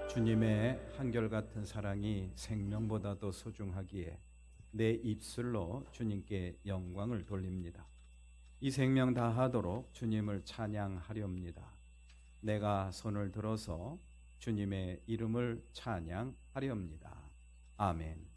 주님의 한결같은 사랑이 생명보다도 소중하기에 내 입술로 주님께 영광을 돌립니다. 이 생명 다하도록 주님을 찬양하렵니다. 내가 손을 들어서 주님의 이름을 찬양하렵니다. 아멘.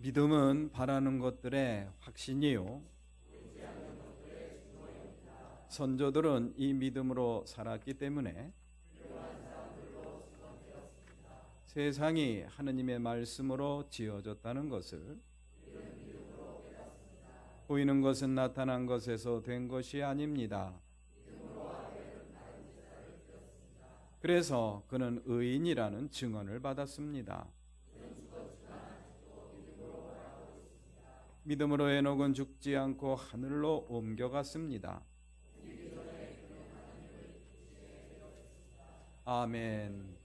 믿음은 바라는 것들의 확신이요, 선조들은 이 믿음으로 살았기 때문에 세상이 하느님의 말씀으로 지어졌다는 것을, 보이는 것은 나타난 것에서 된 것이 아닙니다. 그래서 그는 의인이라는 증언을 받았습니다. 믿음으로 에녹은 죽지 않고 하늘로 옮겨갔습니다. 아멘.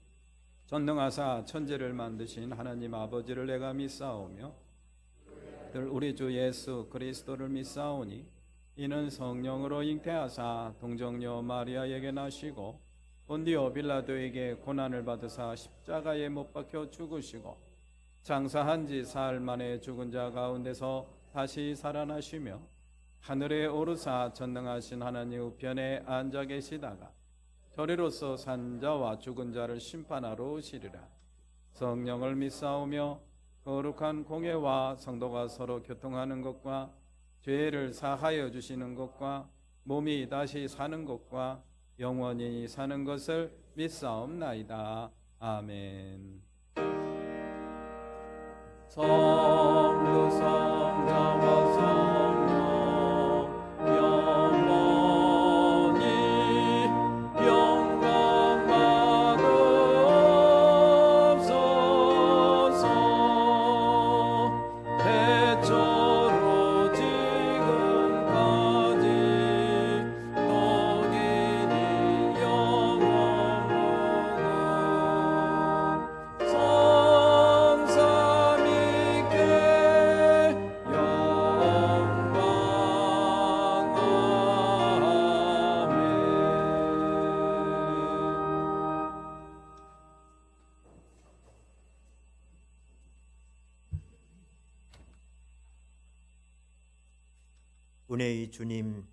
전능하사 천지를 만드신 하나님 아버지를 내가 믿사오며 우리 주 예수 그리스도를 믿사오니 이는 성령으로 잉태하사 동정녀 마리아에게 나시고 본디오 빌라도에게 고난을 받으사 십자가에 못 박혀 죽으시고 장사한 지 사흘 만에 죽은 자 가운데서 다시 살아나시며 하늘에 오르사 전능하신 하나님 우편에 앉아 계시다가 저리로서 산 자와 죽은 자를 심판하러 오시리라. 성령을 믿사오며 거룩한 공예와 성도가 서로 교통하는 것과 죄를 사하여 주시는 것과 몸이 다시 사는 것과 영원히 사는 것을 믿사옵나이다. 아멘. 성부 성자와 성령 영원히 영광 받으옵소서. 대초로 지금까지 너희는 영원한 성성 은혜의 주님,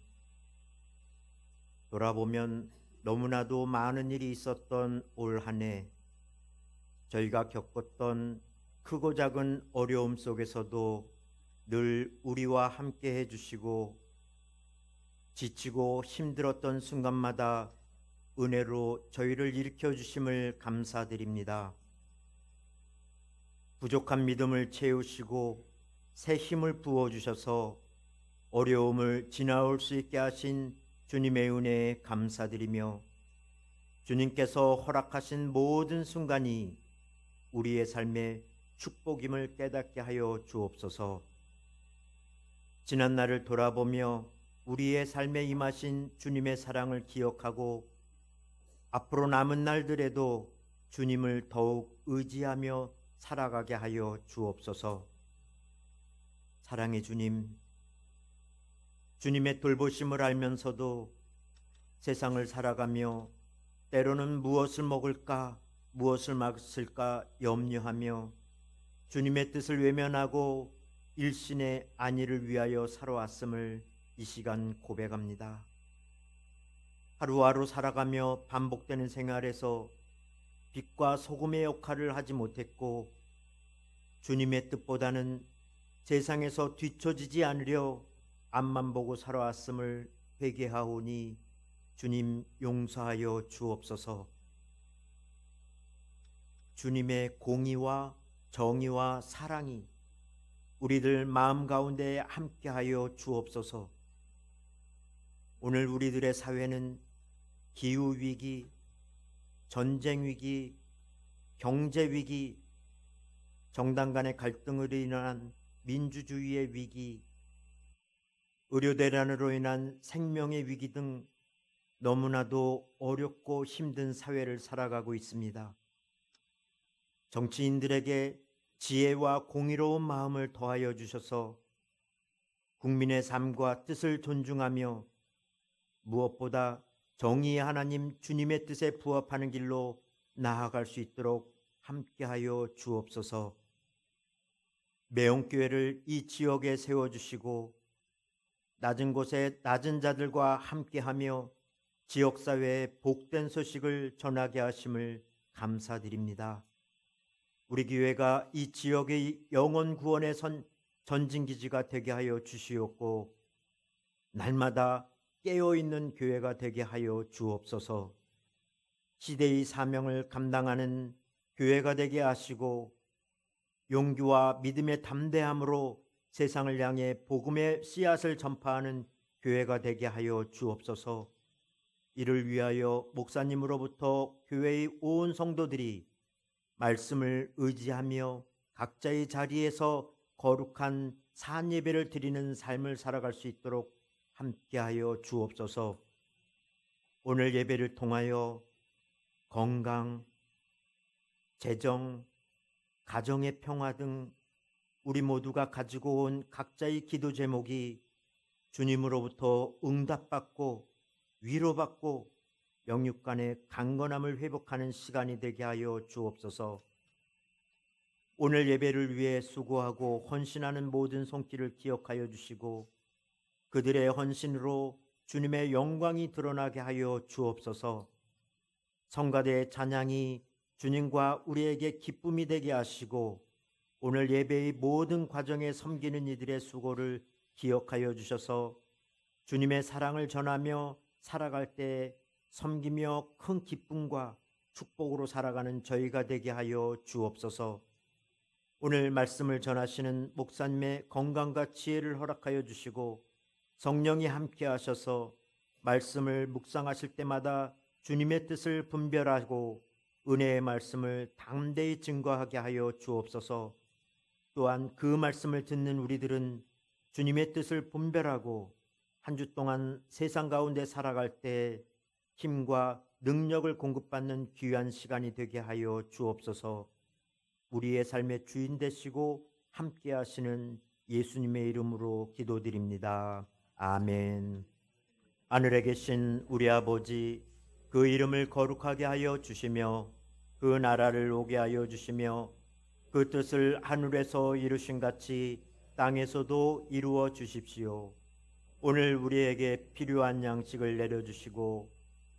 돌아보면 너무나도 많은 일이 있었던 올 한 해, 저희가 겪었던 크고 작은 어려움 속에서도 늘 우리와 함께 해주시고, 지치고 힘들었던 순간마다 은혜로 저희를 일으켜 주심을 감사드립니다. 부족한 믿음을 채우시고 새 힘을 부어주셔서 어려움을 지나올 수 있게 하신 주님의 은혜에 감사드리며, 주님께서 허락하신 모든 순간이 우리의 삶의 축복임을 깨닫게 하여 주옵소서. 지난 날을 돌아보며 우리의 삶에 임하신 주님의 사랑을 기억하고 앞으로 남은 날들에도 주님을 더욱 의지하며 살아가게 하여 주옵소서. 사랑의 주님, 주님의 돌보심을 알면서도 세상을 살아가며 때로는 무엇을 먹을까, 무엇을 마실까 염려하며 주님의 뜻을 외면하고 일신의 안위를 위하여 살아왔음을 이 시간 고백합니다. 하루하루 살아가며 반복되는 생활에서 빛과 소금의 역할을 하지 못했고, 주님의 뜻보다는 세상에서 뒤처지지 않으려 앞만 보고 살아왔음을 회개하오니 주님 용서하여 주옵소서. 주님의 공의와 정의와 사랑이 우리들 마음 가운데 함께하여 주옵소서. 오늘 우리들의 사회는 기후위기, 전쟁위기, 경제위기, 정당 간의 갈등으로 인한 민주주의의 위기, 의료대란으로 인한 생명의 위기 등 너무나도 어렵고 힘든 사회를 살아가고 있습니다. 정치인들에게 지혜와 공의로운 마음을 더하여 주셔서 국민의 삶과 뜻을 존중하며 무엇보다 정의의 하나님 주님의 뜻에 부합하는 길로 나아갈 수 있도록 함께하여 주옵소서. 매형교회를 이 지역에 세워주시고 낮은 곳에 낮은 자들과 함께하며 지역사회에 복된 소식을 전하게 하심을 감사드립니다. 우리 교회가 이 지역의 영혼 구원의 전진기지가 되게 하여 주시옵고, 날마다 깨어있는 교회가 되게 하여 주옵소서. 시대의 사명을 감당하는 교회가 되게 하시고, 용기와 믿음의 담대함으로 세상을 향해 복음의 씨앗을 전파하는 교회가 되게 하여 주옵소서. 이를 위하여 목사님으로부터 교회의 온 성도들이 말씀을 의지하며 각자의 자리에서 거룩한 산예배를 드리는 삶을 살아갈 수 있도록 함께하여 주옵소서. 오늘 예배를 통하여 건강, 재정, 가정의 평화 등 우리 모두가 가지고 온 각자의 기도 제목이 주님으로부터 응답받고 위로받고 영육 간의 강건함을 회복하는 시간이 되게 하여 주옵소서. 오늘 예배를 위해 수고하고 헌신하는 모든 손길을 기억하여 주시고 그들의 헌신으로 주님의 영광이 드러나게 하여 주옵소서. 성가대의 찬양이 주님과 우리에게 기쁨이 되게 하시고 오늘 예배의 모든 과정에 섬기는 이들의 수고를 기억하여 주셔서 주님의 사랑을 전하며 살아갈 때 섬기며 큰 기쁨과 축복으로 살아가는 저희가 되게 하여 주옵소서. 오늘 말씀을 전하시는 목사님의 건강과 지혜를 허락하여 주시고 성령이 함께 하셔서 말씀을 묵상하실 때마다 주님의 뜻을 분별하고 은혜의 말씀을 담대히 증거하게 하여 주옵소서. 또한 그 말씀을 듣는 우리들은 주님의 뜻을 분별하고 한 주 동안 세상 가운데 살아갈 때 힘과 능력을 공급받는 귀한 시간이 되게 하여 주옵소서. 우리의 삶의 주인 되시고 함께 하시는 예수님의 이름으로 기도드립니다. 아멘. 하늘에 계신 우리 아버지, 그 이름을 거룩하게 하여 주시며 그 나라를 오게 하여 주시며 그 뜻을 하늘에서 이루신 같이 땅에서도 이루어 주십시오. 오늘 우리에게 필요한 양식을 내려주시고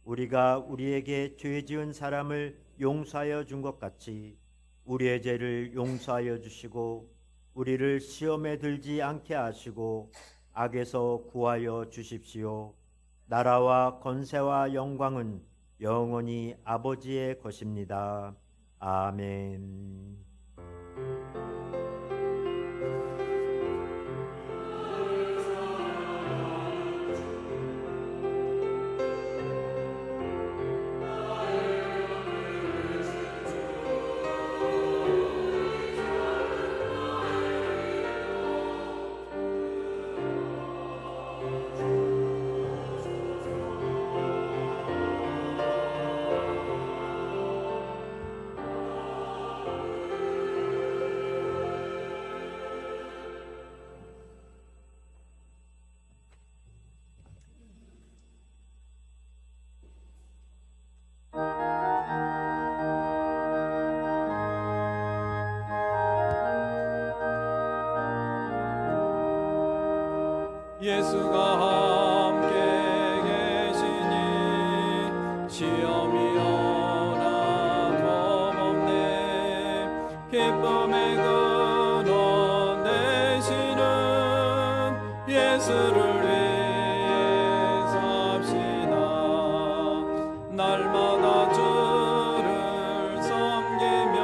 우리가 우리에게 죄 지은 사람을 용서하여 준 것 같이 우리의 죄를 용서하여 주시고 우리를 시험에 들지 않게 하시고 악에서 구하여 주십시오. 나라와 권세와 영광은 영원히 아버지의 것입니다. 아멘. 예수가 함께 계시니 시험이 오나 겁없네. 기쁨의 근원 되시는 예수를 위해 삽시다. 날마다 주를 섬기며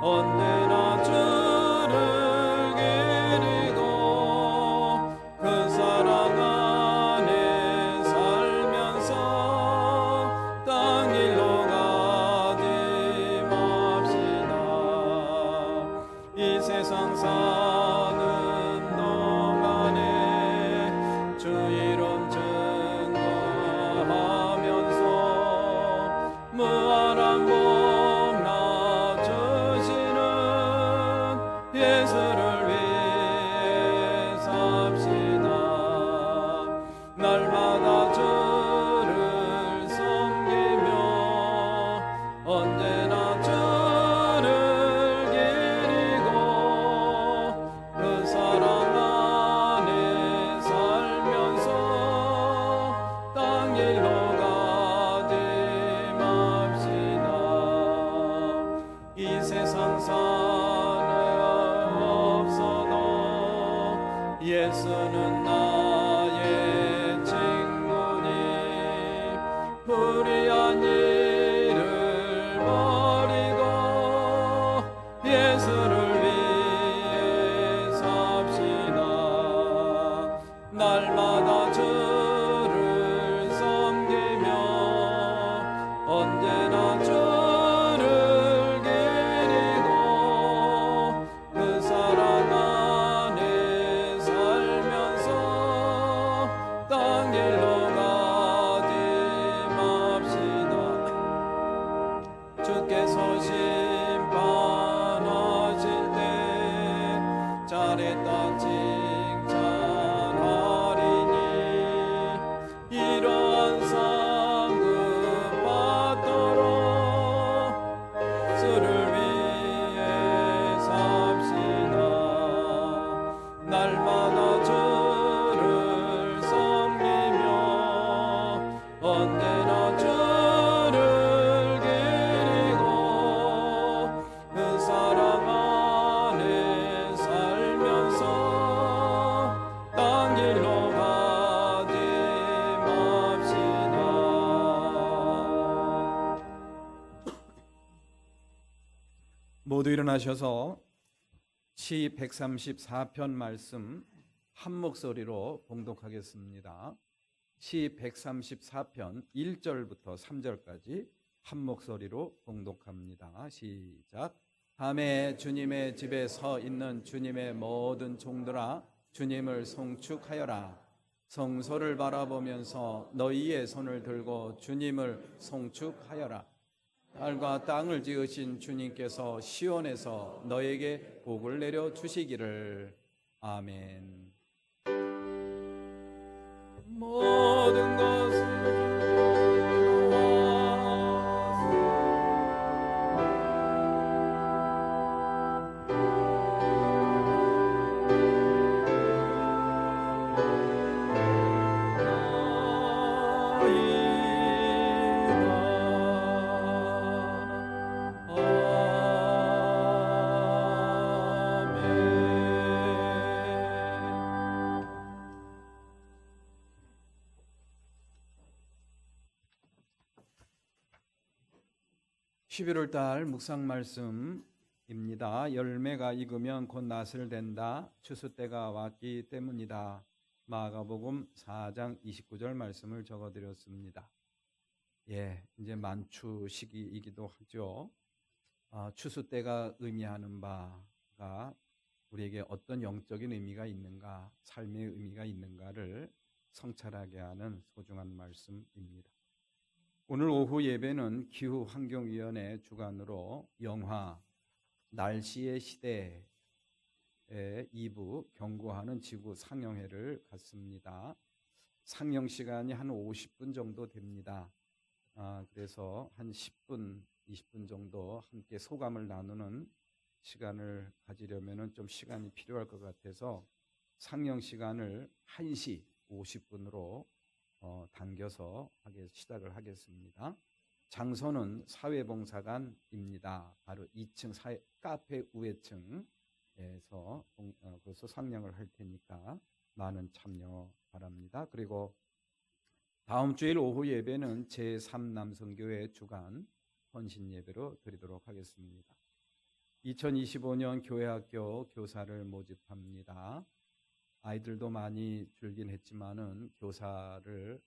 언제나 주를 기리고 그 사랑 안에 살면서 땅 길로 가지 맙시다. 이 세상 사는 동안에 주 이름 증거하면서 무한한 복 나주시는 예수를 위해 삽시다. 날마다 주를 섬기며 언제나 주를 기리고 그 사랑 안에 살면서 땅 길로 가지 맙시다. 이 세상 사는 없어도 예수는 나의 친구니 불의한 일을 버리고 예수를 위해 삽시다. 날마다 주를 섬기며 언제나 주를 기리고 그 사랑 안에 살면서 땅 길로 가지 맙시다. 주께서 심판하실 때 잘했다 칭찬하리니 이러한 상급 받도록 주를 위해 삽시다. 날마다 주를 섬기며 언제나 주를 기리고 그 사랑 안에 살면서 땅 길로 가지 맙시다. 모두 일어나셔서 시 134편 말씀 한 목소리로 봉독하겠습니다. 시 134편 1절부터 3절까지 한 목소리로 봉독합니다. 시작. 밤에 주님의 집에 서 있는 주님의 모든 종들아 주님을 송축하여라. 성소를 바라보면서 너희의 손을 들고 주님을 송축하여라. 하늘과 땅을 지으신 주님께서 시온에서 너에게 복을 내려 주시기를. 아멘. 모든 것을 주께 11월 달 묵상 말씀입니다. 열매가 익으면 곧 낫을 댄다. 추수 때가 왔기 때문이다. 마가복음 4장 29절 말씀을 적어드렸습니다. 이제 만추 시기이기도 하죠. 추수 때가 의미하는 바가 우리에게 어떤 영적인 의미가 있는가, 삶의 의미가 있는가를 성찰하게 하는 소중한 말씀입니다. 오늘 오후 예배는 기후환경위원회 주관으로 영화 날씨의 시대의 2부 경고하는 지구 상영회를 갖습니다. 상영 시간이 한 50분 정도 됩니다. 그래서 한 10분, 20분 정도 함께 소감을 나누는 시간을 가지려면 좀 시간이 필요할 것 같아서 상영 시간을 1시 50분으로 당겨서 시작을 하겠습니다. 장소는 사회봉사관입니다. 바로 2층 카페 우회층에서 그래서 상영을 할 테니까 많은 참여 바랍니다. 그리고 다음 주일 오후 예배는 제3남성교회 주간 헌신 예배로 드리도록 하겠습니다. 2025년 교회학교 교사를 모집합니다. 아이들도 많이 줄긴 했지만은 교사를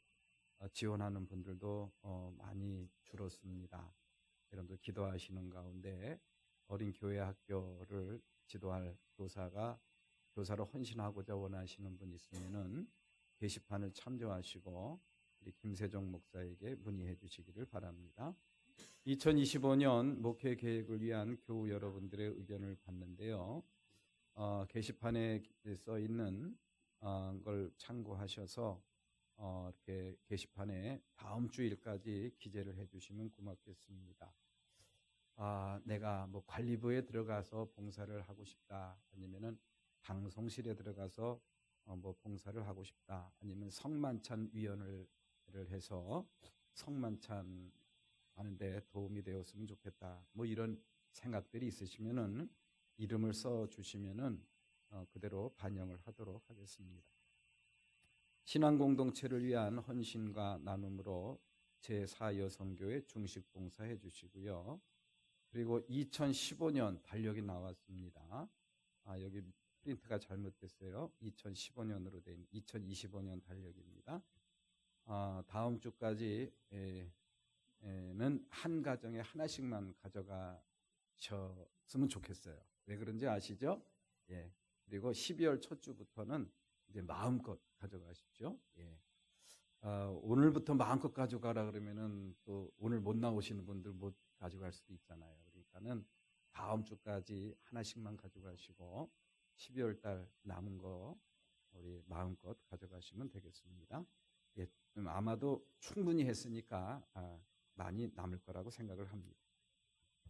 지원하는 분들도 많이 줄었습니다. 여러분들 기도하시는 가운데 어린 교회 학교를 지도할 교사로 헌신하고자 원하시는 분 있으면은 게시판을 참조하시고 우리 김세종 목사에게 문의해 주시기를 바랍니다. 2025년 목회 계획을 위한 교우 여러분들의 의견을 받는데요. 게시판에 써 있는 걸 참고하셔서 이렇게 게시판에 다음 주일까지 기재를 해주시면 고맙겠습니다. 내가 뭐 관리부에 들어가서 봉사를 하고 싶다, 아니면은 방송실에 들어가서 뭐 봉사를 하고 싶다, 아니면 성만찬 위원을 해서 성만찬 하는데 도움이 되었으면 좋겠다, 뭐 이런 생각들이 있으시면은 이름을 써 주시면은 그대로 반영을 하도록 하겠습니다. 신앙 공동체를 위한 헌신과 나눔으로 제4여성교회 중식 봉사해 주시고요. 그리고 2015년 달력이 나왔습니다. 여기 프린트가 잘못됐어요. 2015년으로 된 2025년 달력입니다. 다음 주까지는 한 가정에 하나씩만 가져가셨으면 좋겠어요. 왜 그런지 아시죠? 그리고 12월 첫 주부터는 이제 마음껏 가져가십시오. 오늘부터 마음껏 가져가라 그러면은 또 오늘 못 나오시는 분들 못 가져갈 수도 있잖아요. 그러니까는 다음 주까지 하나씩만 가져가시고 12월 달 남은 거 우리 마음껏 가져가시면 되겠습니다. 아마도 충분히 했으니까 많이 남을 거라고 생각을 합니다.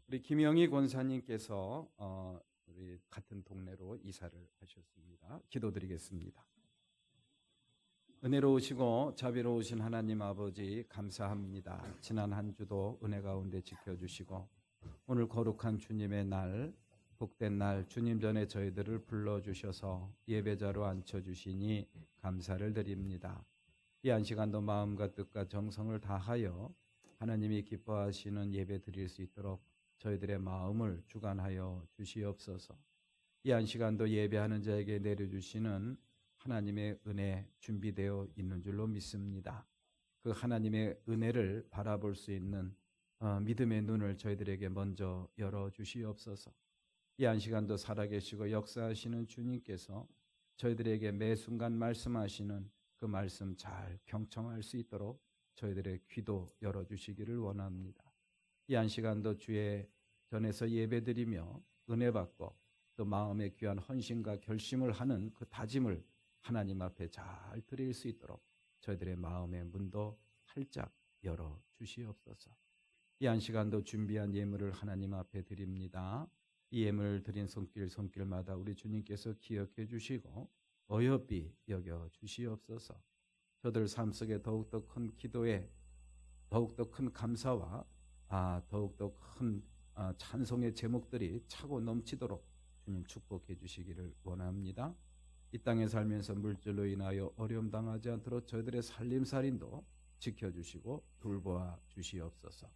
우리 김영희 권사님께서 우리 같은 동네로 이사를 하셨습니다. 기도드리겠습니다. 은혜로우시고 자비로우신 하나님 아버지 감사합니다. 지난 한 주도 은혜 가운데 지켜주시고 오늘 거룩한 주님의 날, 복된 날 주님 전에 저희들을 불러주셔서 예배자로 앉혀주시니 감사를 드립니다. 이 한 시간도 마음과 뜻과 정성을 다하여 하나님이 기뻐하시는 예배 드릴 수 있도록 저희들의 마음을 주관하여 주시옵소서. 이 한 시간도 예배하는 자에게 내려주시는 하나님의 은혜 준비되어 있는 줄로 믿습니다. 그 하나님의 은혜를 바라볼 수 있는 믿음의 눈을 저희들에게 먼저 열어주시옵소서. 이 한 시간도 살아계시고 역사하시는 주님께서 저희들에게 매 순간 말씀하시는 그 말씀 잘 경청할 수 있도록 저희들의 귀도 열어주시기를 원합니다. 이 한 시간도 주의 전에서 예배드리며 은혜 받고 또 마음의 귀한 헌신과 결심을 하는 그 다짐을 하나님 앞에 잘 드릴 수 있도록 저희들의 마음의 문도 활짝 열어 주시옵소서. 이 한 시간도 준비한 예물을 하나님 앞에 드립니다. 이 예물을 드린 손길마다 우리 주님께서 기억해 주시고 어여삐 여겨 주시옵소서. 저들 삶 속에 더욱더 큰 기도에 더욱더 큰 감사와 더욱더 큰 찬송의 제목들이 차고 넘치도록 주님 축복해 주시기를 원합니다. 이 땅에 살면서 물질로 인하여 어려움 당하지 않도록 저희들의 살림살인도 지켜주시고 돌보아 주시옵소서.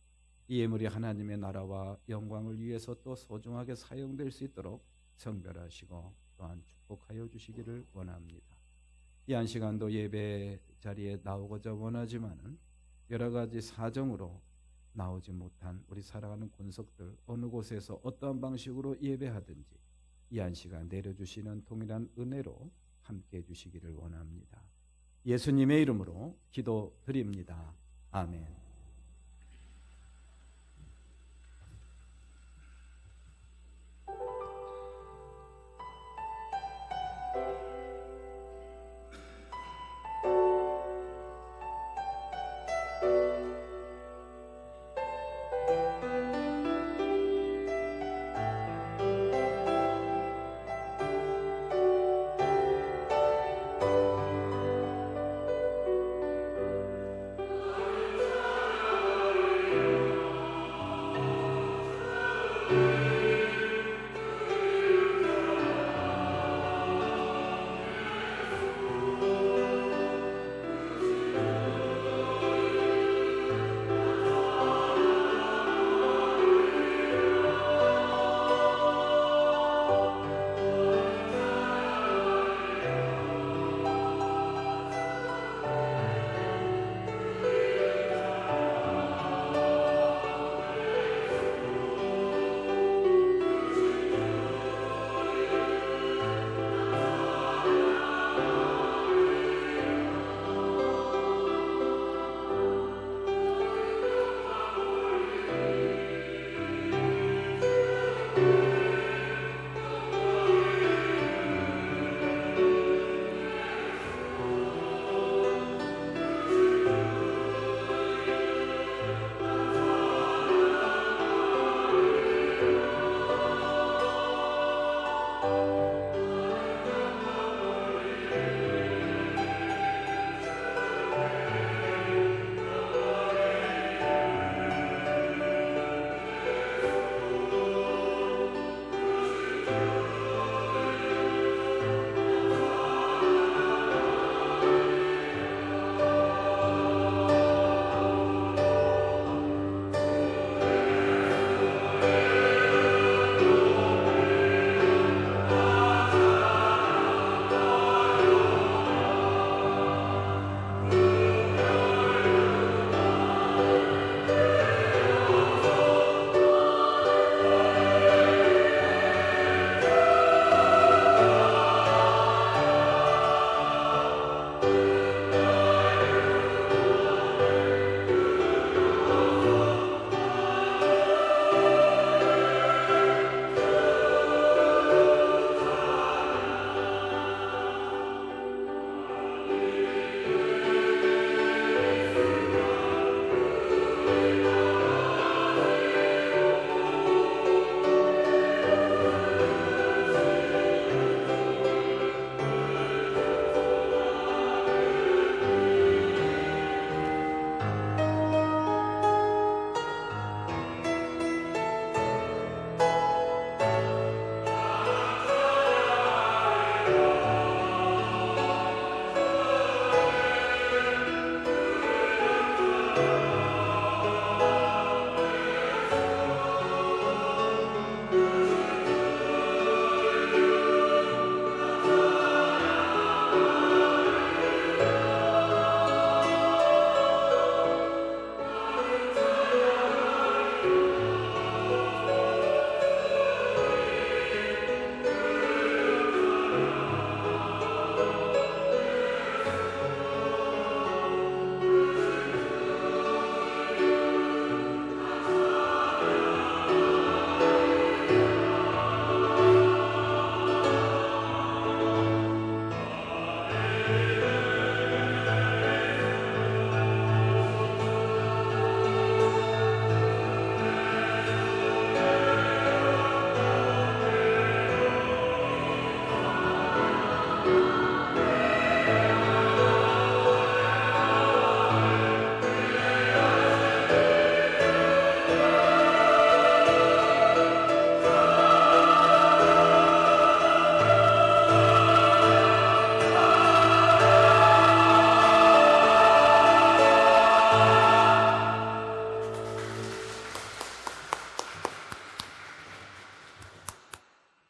이 예물이 하나님의 나라와 영광을 위해서 또 소중하게 사용될 수 있도록 성별하시고 또한 축복하여 주시기를 원합니다. 이 한 시간도 예배 자리에 나오고자 원하지만은 여러 가지 사정으로 나오지 못한 우리 살아가는 군속들, 어느 곳에서 어떠한 방식으로 예배하든지 이 한 시간 내려주시는 동일한 은혜로 함께해 주시기를 원합니다. 예수님의 이름으로 기도드립니다. 아멘.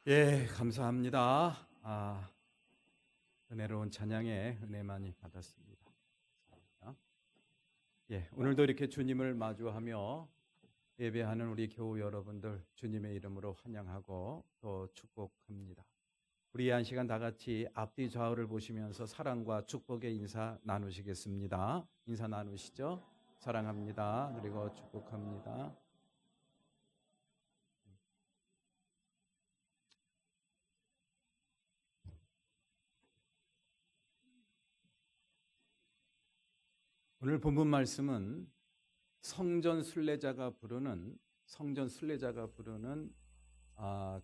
예, 감사합니다. 은혜로운 찬양에 은혜 많이 받았습니다. 예, 오늘도 이렇게 주님을 마주하며 예배하는 우리 교우 여러분들 주님의 이름으로 환영하고 또 축복합니다. 우리 한 시간 다 같이 앞뒤 좌우를 보시면서 사랑과 축복의 인사 나누시겠습니다. 인사 나누시죠. 사랑합니다. 그리고 축복합니다. 오늘 본문 말씀은 성전 순례자가 부르는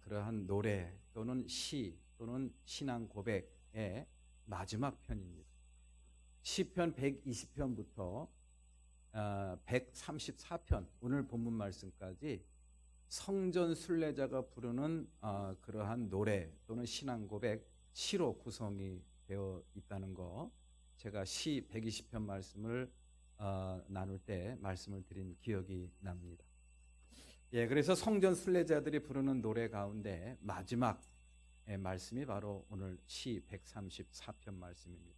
그러한 노래 또는 시 또는 신앙 고백의 마지막 편입니다. 시편 120편부터 134편 오늘 본문 말씀까지 성전 순례자가 부르는 그러한 노래 또는 신앙 고백 시로 구성이 되어 있다는 거, 제가 시 120편 말씀을 나눌 때 말씀을 드린 기억이 납니다. 예, 그래서 성전 순례자들이 부르는 노래 가운데 마지막 말씀이 바로 오늘 시 134편 말씀입니다.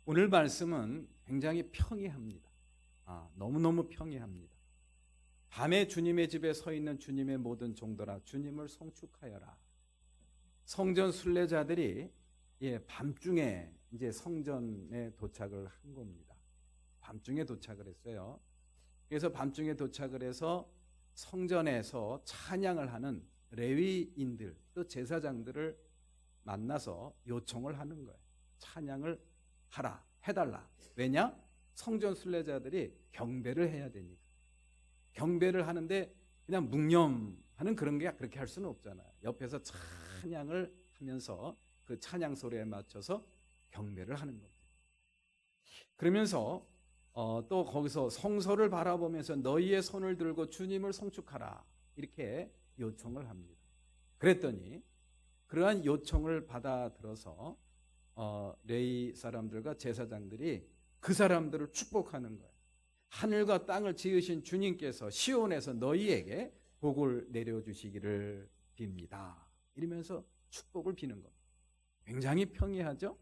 오늘 말씀은 굉장히 평이합니다. 너무너무 평이합니다. 밤에 주님의 집에 서 있는 주님의 모든 종들아 주님을 송축하여라. 성전 순례자들이 밤중에 이제 성전에 도착을 한 겁니다. 밤중에 도착을 했어요. 그래서 밤중에 도착을 해서 성전에서 찬양을 하는 레위인들 또 제사장들을 만나서 요청을 하는 거예요. 찬양을 해달라. 왜냐? 성전 순례자들이 경배를 해야 되니까. 경배를 하는데 그냥 묵념하는 그런 게 그렇게 할 수는 없잖아요. 옆에서 찬양을 하면서 그 찬양 소리에 맞춰서 경배를 하는 겁니다. 그러면서 또 거기서 성소를 바라보면서 너희의 손을 들고 주님을 송축하라 이렇게 요청을 합니다. 그랬더니 그러한 요청을 받아들어서 레위 사람들과 제사장들이 그 사람들을 축복하는 거예요. 하늘과 땅을 지으신 주님께서 시온에서 너희에게 복을 내려주시기를 빕니다. 이러면서 축복을 비는 겁니다. 굉장히 평이하죠?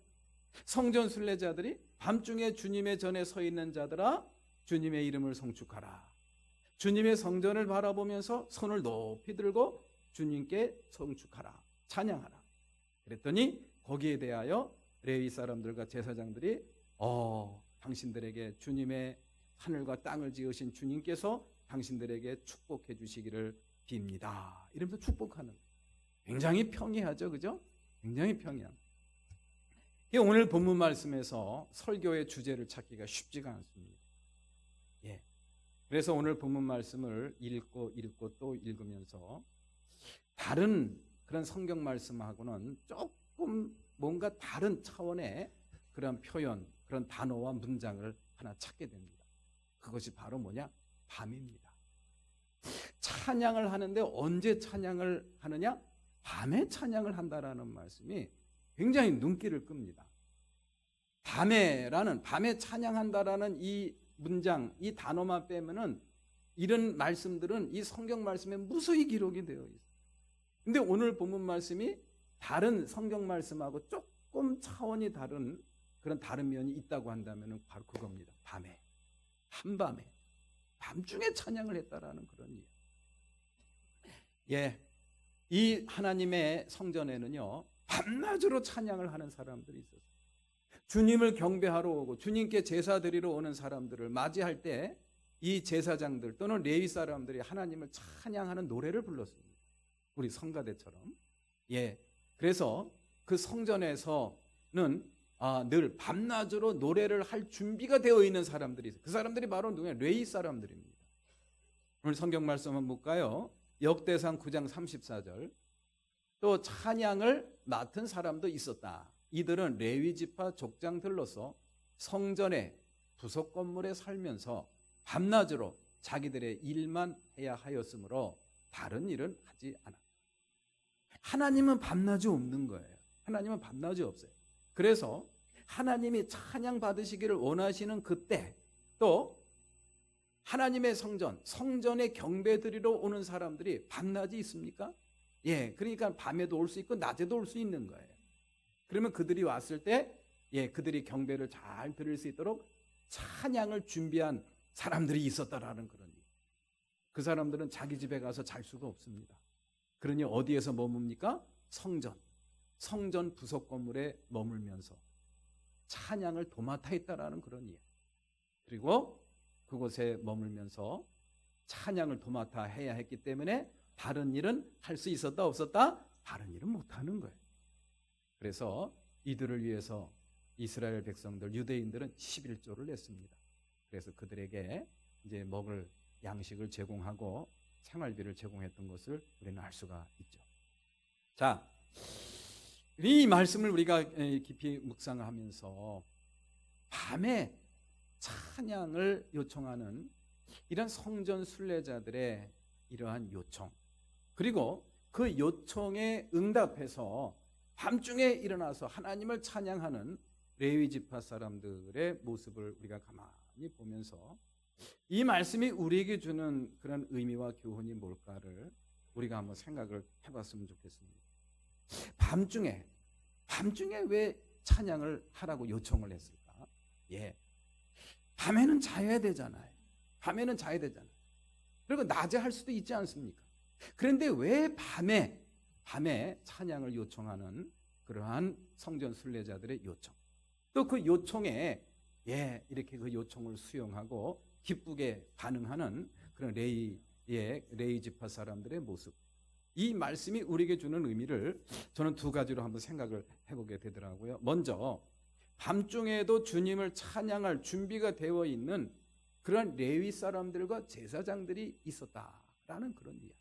성전 순례자들이 밤중에 주님의 전에 서 있는 자들아 주님의 이름을 송축하라. 주님의 성전을 바라보면서 손을 높이 들고 주님께 송축하라. 찬양하라. 그랬더니 거기에 대하여 레위 사람들과 제사장들이 당신들에게 주님의 하늘과 땅을 지으신 주님께서 당신들에게 축복해 주시기를 빕니다. 이러면서 축복하는, 굉장히 평이하죠, 그죠? 굉장히 평이합니다. 오늘 본문 말씀에서 설교의 주제를 찾기가 쉽지가 않습니다. 그래서 오늘 본문 말씀을 읽고 또 읽으면서 다른 그런 성경 말씀하고는 조금 뭔가 다른 차원의 그런 표현, 그런 단어와 문장을 하나 찾게 됩니다. 그것이 바로 뭐냐? 밤입니다. 찬양을 하는데 언제 찬양을 하느냐? 밤에 찬양을 한다라는 말씀이 굉장히 눈길을 끕니다. 밤에 찬양한다라는 이 문장, 이 단어만 빼면은 이런 말씀들은 이 성경 말씀에 무수히 기록이 되어 있어요. 근데 오늘 본문 말씀이 다른 성경 말씀하고 조금 차원이 다른 그런 다른 면이 있다고 한다면 바로 그겁니다. 한밤에, 밤중에 찬양을 했다라는 그런 이야기. 이 하나님의 성전에는요, 밤낮으로 찬양을 하는 사람들이 있었어요. 주님을 경배하러 오고 주님께 제사 드리러 오는 사람들을 맞이할 때 이 제사장들 또는 레위 사람들이 하나님을 찬양하는 노래를 불렀습니다. 우리 성가대처럼. 그래서 그 성전에서는 늘 밤낮으로 노래를 할 준비가 되어 있는 사람들이 있어요. 그 사람들이 바로 누구냐? 레위 사람들입니다. 오늘 성경 말씀 한번 볼까요? 역대상 9장 34절. 또 찬양을 맡은 사람도 있었다. 이들은 레위 지파 족장들로서 성전의 부속 건물에 살면서 밤낮으로 자기들의 일만 해야 하였으므로 다른 일은 하지 않았다. 하나님은 밤낮이 없는 거예요. 하나님은 밤낮이 없어요. 그래서 하나님이 찬양 받으시기를 원하시는 그때 또 하나님의 성전에 경배 드리러 오는 사람들이 밤낮이 있습니까? 그러니까 밤에도 올 수 있고 낮에도 올 수 있는 거예요. 그러면 그들이 왔을 때 그들이 경배를 잘 들을 수 있도록 찬양을 준비한 사람들이 있었다라는 그런 얘기. 그 사람들은 자기 집에 가서 잘 수가 없습니다. 그러니 어디에서 머뭅니까? 성전 부속 건물에 머물면서 찬양을 도맡아 있다라는 그런 이야기. 그리고 그곳에 머물면서 찬양을 도맡아 해야 했기 때문에 다른 일은 할 수 있었다 없었다? 다른 일은 못하는 거예요. 그래서 이들을 위해서 이스라엘 백성들, 유대인들은 11조를 냈습니다. 그래서 그들에게 이제 먹을 양식을 제공하고 생활비를 제공했던 것을 우리는 알 수가 있죠. 자, 이 말씀을 우리가 깊이 묵상하면서 밤에 찬양을 요청하는 이런 성전 순례자들의 이러한 요청, 그리고 그 요청에 응답해서 밤중에 일어나서 하나님을 찬양하는 레위 지파 사람들의 모습을 우리가 가만히 보면서 이 말씀이 우리에게 주는 그런 의미와 교훈이 뭘까를 우리가 한번 생각을 해봤으면 좋겠습니다. 밤중에 왜 찬양을 하라고 요청을 했을까? 밤에는 자야 되잖아요. 그리고 낮에 할 수도 있지 않습니까? 그런데 왜 밤에 찬양을 요청하는 그러한 성전 순례자들의 요청, 또 그 요청에 이렇게 그 요청을 수용하고 기쁘게 반응하는 그런 레위 지파 사람들의 모습, 이 말씀이 우리에게 주는 의미를 저는 두 가지로 한번 생각을 해보게 되더라고요. 먼저 밤중에도 주님을 찬양할 준비가 되어 있는 그런 레위 사람들과 제사장들이 있었다라는 그런 이야기.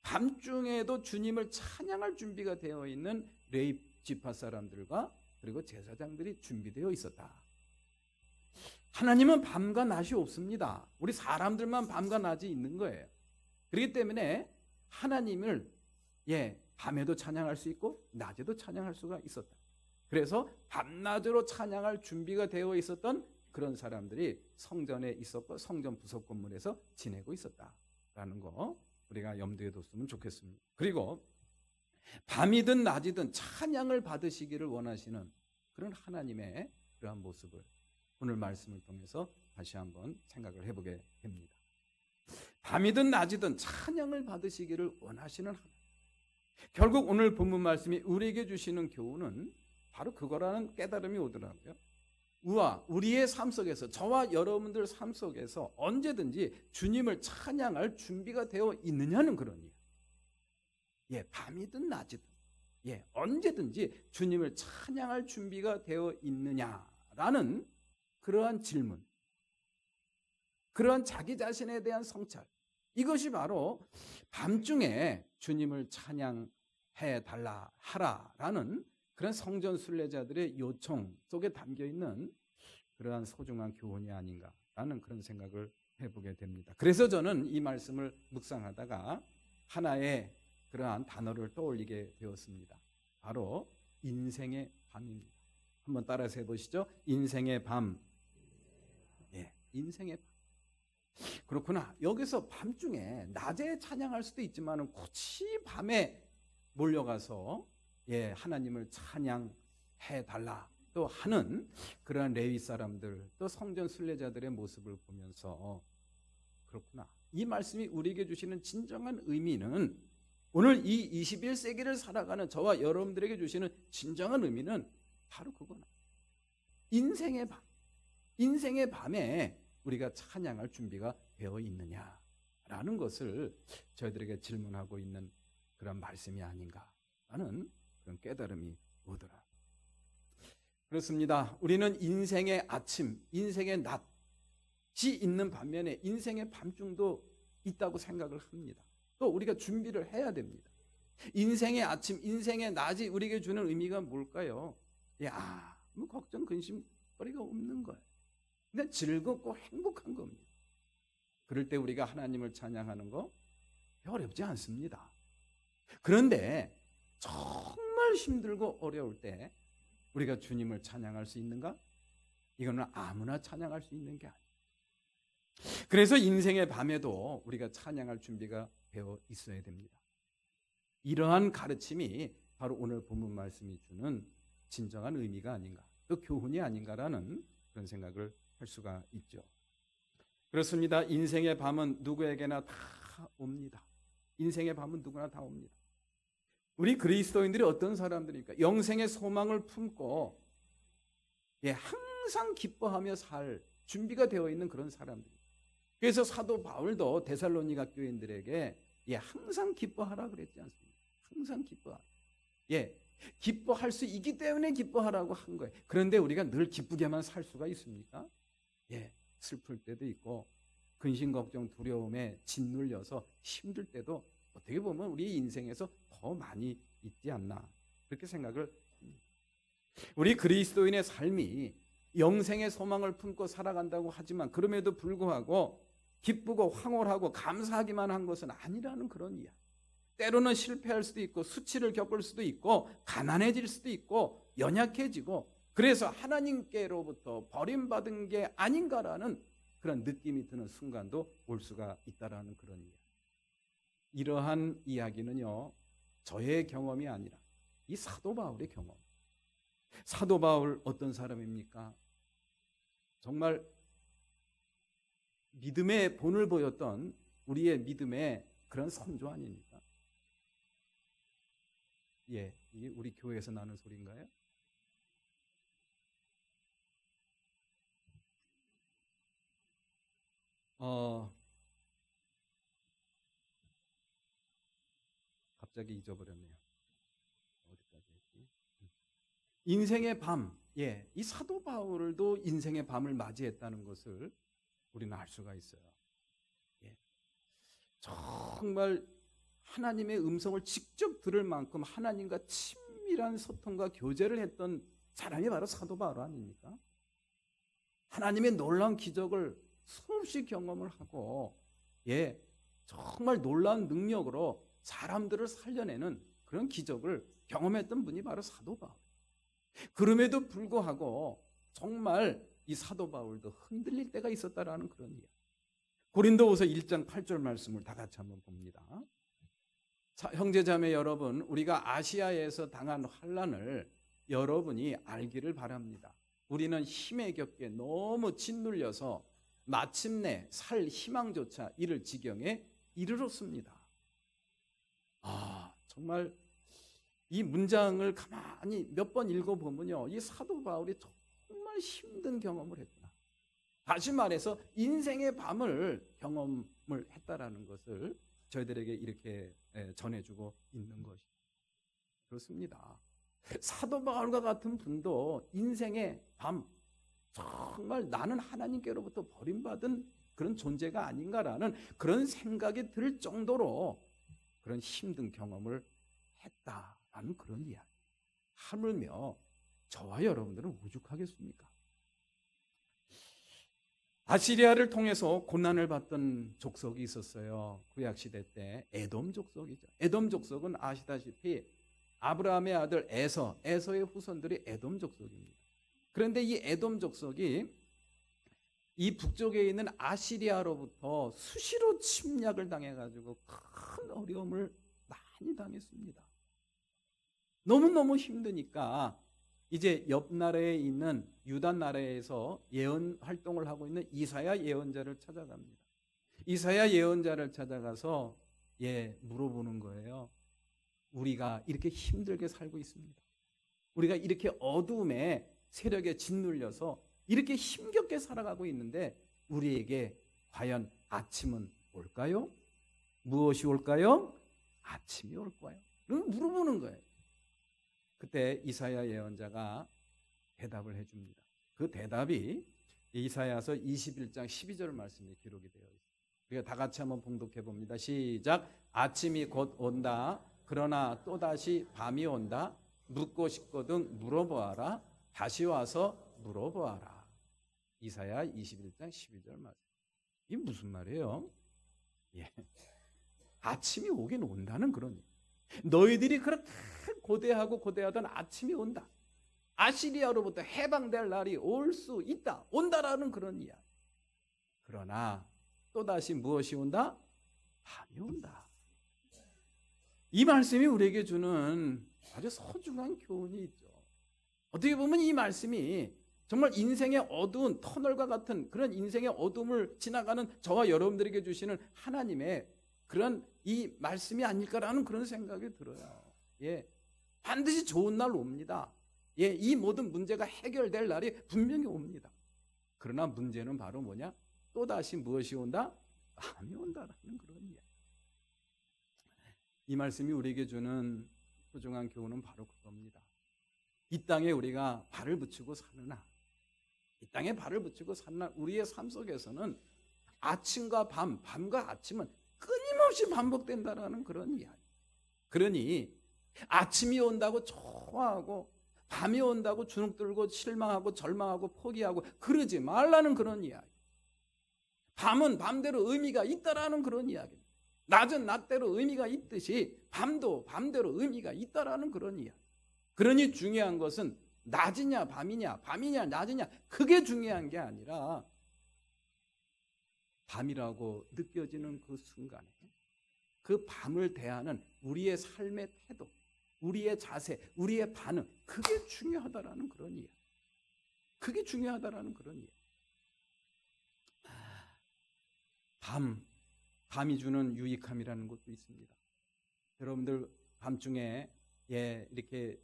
밤중에도 주님을 찬양할 준비가 되어 있는 레위 지파 사람들과 그리고 제사장들이 준비되어 있었다. 하나님은 밤과 낮이 없습니다. 우리 사람들만 밤과 낮이 있는 거예요. 그렇기 때문에 하나님을 밤에도 찬양할 수 있고 낮에도 찬양할 수가 있었다. 그래서 밤낮으로 찬양할 준비가 되어 있었던 그런 사람들이 성전에 있었고 성전 부속 건물에서 지내고 있었다라는 거 우리가 염두에 뒀으면 좋겠습니다. 그리고 밤이든 낮이든 찬양을 받으시기를 원하시는 그런 하나님의 그러한 모습을 오늘 말씀을 통해서 다시 한번 생각을 해보게 됩니다. 밤이든 낮이든 찬양을 받으시기를 원하시는 하나님. 결국 오늘 본문 말씀이 우리에게 주시는 교훈은 바로 그거라는 깨달음이 오더라고요. 우리의 삶 속에서, 저와 여러분들 삶 속에서 언제든지 주님을 찬양할 준비가 되어 있느냐는 그런 이유. 밤이든 낮이든 언제든지 주님을 찬양할 준비가 되어 있느냐라는 그러한 질문, 그러한 자기 자신에 대한 성찰, 이것이 바로 밤중에 주님을 찬양해 달라 하라라는 그런 성전 순례자들의 요청 속에 담겨 있는 그러한 소중한 교훈이 아닌가라는 그런 생각을 해보게 됩니다. 그래서 저는 이 말씀을 묵상하다가 하나의 그러한 단어를 떠올리게 되었습니다. 바로 인생의 밤입니다. 한번 따라서 해보시죠. 인생의 밤. 인생의 밤. 그렇구나. 여기서 밤중에 낮에 찬양할 수도 있지만 굳이 밤에 몰려가서 하나님을 찬양해 달라 또 하는 그러한 레위 사람들, 또 성전 순례자들의 모습을 보면서 그렇구나. 이 말씀이 우리에게 주시는 진정한 의미는, 오늘 이 21세기를 살아가는 저와 여러분들에게 주시는 진정한 의미는 바로 그거나. 인생의 밤. 인생의 밤에 우리가 찬양할 준비가 되어 있느냐라는 것을 저희들에게 질문하고 있는 그런 말씀이 아닌가라는 그런 깨달음이 오더라. 그렇습니다. 우리는 인생의 아침, 인생의 낮이 있는 반면에 인생의 밤중도 있다고 생각을 합니다. 또 우리가 준비를 해야 됩니다. 인생의 아침, 인생의 낮이 우리에게 주는 의미가 뭘까요? 뭐 걱정, 근심거리가 없는 거예요. 근데 즐겁고 행복한 겁니다. 그럴 때 우리가 하나님을 찬양하는 거 어렵지 않습니다. 그런데 정말 힘들고 어려울 때 우리가 주님을 찬양할 수 있는가? 이거는 아무나 찬양할 수 있는 게 아니에요. 그래서 인생의 밤에도 우리가 찬양할 준비가 되어 있어야 됩니다. 이러한 가르침이 바로 오늘 본문 말씀이 주는 진정한 의미가 아닌가, 또 교훈이 아닌가라는 그런 생각을 할 수가 있죠. 그렇습니다. 인생의 밤은 누구에게나 다 옵니다. 인생의 밤은 누구나 다 옵니다. 우리 그리스도인들이 어떤 사람들입니까? 영생의 소망을 품고 항상 기뻐하며 살 준비가 되어 있는 그런 사람들입니다. 그래서 사도 바울도 데살로니가 교인들에게 항상 기뻐하라 그랬지 않습니까? 항상 기뻐하라. 기뻐할 수 있기 때문에 기뻐하라고 한 거예요. 그런데 우리가 늘 기쁘게만 살 수가 있습니까? 슬플 때도 있고 근심 걱정 두려움에 짓눌려서 힘들 때도 어떻게 보면 우리 인생에서 더 많이 있지 않나, 그렇게 생각을 합니다. 우리 그리스도인의 삶이 영생의 소망을 품고 살아간다고 하지만 그럼에도 불구하고 기쁘고 황홀하고 감사하기만 한 것은 아니라는 그런 이야기. 때로는 실패할 수도 있고 수치를 겪을 수도 있고 가난해질 수도 있고 연약해지고, 그래서 하나님께로부터 버림받은 게 아닌가라는 그런 느낌이 드는 순간도 올 수가 있다라는 그런 이야기. 이러한 이야기는요, 저의 경험이 아니라 이 사도 바울의 경험. 사도 바울 어떤 사람입니까? 정말 믿음의 본을 보였던 우리의 믿음의 그런 선조 아닙니까? 이게 우리 교회에서 나는 소리인가요? 갑자기 잊어버렸네요. 어디까지 했지? 인생의 밤. 이 사도 바울도 인생의 밤을 맞이했다는 것을 우리는 알 수가 있어요. 정말 하나님의 음성을 직접 들을 만큼 하나님과 친밀한 소통과 교제를 했던 사람이 바로 사도 바울 아닙니까? 하나님의 놀라운 기적을 수없이 경험을 하고 정말 놀라운 능력으로 사람들을 살려내는 그런 기적을 경험했던 분이 바로 사도 바울. 그럼에도 불구하고 정말 이 사도 바울도 흔들릴 때가 있었다라는 그런 이야기. 고린도후서 1장 8절 말씀을 다 같이 한번 봅니다. 형제자매 여러분, 우리가 아시아에서 당한 환난을 여러분이 알기를 바랍니다. 우리는 힘에 겹게 너무 짓눌려서 마침내 살 희망조차 잃을 지경에 이르렀습니다. 정말 이 문장을 가만히 몇 번 읽어보면요, 이 사도 바울이 정말 힘든 경험을 했구나. 다시 말해서 인생의 밤을 경험을 했다라는 것을 저희들에게 이렇게 전해주고 있는 것이 그렇습니다. 사도 바울과 같은 분도 인생의 밤, 정말 나는 하나님께로부터 버림받은 그런 존재가 아닌가라는 그런 생각이 들 정도로 그런 힘든 경험을 했다라는 그런 이야기. 하물며 저와 여러분들은 오죽하겠습니까? 아시리아를 통해서 고난을 받던 족속이 있었어요. 구약시대 때 에돔 족속이죠. 에돔 족속은 아시다시피 아브라함의 아들 에서의 후손들이 에돔 족속입니다. 그런데 이 에돔 족속이 이 북쪽에 있는 아시리아로부터 수시로 침략을 당해가지고 큰 어려움을 많이 당했습니다. 너무너무 힘드니까 이제 옆 나라에 있는 유다 나라에서 예언 활동을 하고 있는 이사야 예언자를 찾아갑니다. 이사야 예언자를 찾아가서 물어보는 거예요. 우리가 이렇게 힘들게 살고 있습니다. 우리가 이렇게 어둠의 세력에 짓눌려서 이렇게 힘겹게 살아가고 있는데 우리에게 과연 아침은 올까요? 무엇이 올까요? 아침이 올 거예요. 물어보는 거예요. 그때 이사야 예언자가 대답을 해줍니다. 그 대답이 이사야서 21장 12절 말씀에 기록이 되어 있습니다. 우리가 다 같이 한번 봉독해 봅니다. 시작. 아침이 곧 온다. 그러나 또다시 밤이 온다. 묻고 싶거든 물어보아라. 다시 와서 물어보아라. 이사야 21장 12절 말씀. 이게 무슨 말이에요? 아침이 오긴 온다는 그런 얘기. 너희들이 그렇게 고대하고 고대하던 아침이 온다. 아시리아로부터 해방될 날이 올 수 있다. 온다라는 그런 이야기. 그러나 또다시 무엇이 온다? 밤이 온다. 이 말씀이 우리에게 주는 아주 소중한 교훈이 있죠. 어떻게 보면 이 말씀이 정말 인생의 어두운 터널과 같은 그런 인생의 어둠을 지나가는 저와 여러분들에게 주시는 하나님의 그런 이 말씀이 아닐까라는 그런 생각이 들어요. 예, 반드시 좋은 날 옵니다. 예, 이 모든 문제가 해결될 날이 분명히 옵니다. 그러나 문제는 바로 뭐냐? 또다시 무엇이 온다? 밤이 온다라는 그런 이야기. 이 말씀이 우리에게 주는 소중한 교훈은 바로 그겁니다. 이 땅에 우리가 발을 붙이고 사느나, 이 땅에 발을 붙이고 사느나 우리의 삶 속에서는 아침과 밤과 아침은 끊임없이 반복된다라는 그런 이야기. 그러니 아침이 온다고 좋아하고 밤이 온다고 주눅들고 실망하고 절망하고 포기하고 그러지 말라는 그런 이야기. 밤은 밤대로 의미가 있다라는 그런 이야기입니다. 낮은 낮대로 의미가 있듯이 밤도 밤대로 의미가 있다라는 그런 이야기. 그러니 중요한 것은 낮이냐 밤이냐 밤이냐 낮이냐 그게 중요한 게 아니라 밤이라고 느껴지는 그 순간에 그 밤을 대하는 우리의 삶의 태도, 우리의 자세, 우리의 반응 그게 중요하다라는 그런 이야기. 그게 중요하다라는 그런 이야기. 밤이 주는 유익함이라는 것도 있습니다. 여러분들 밤중에 이렇게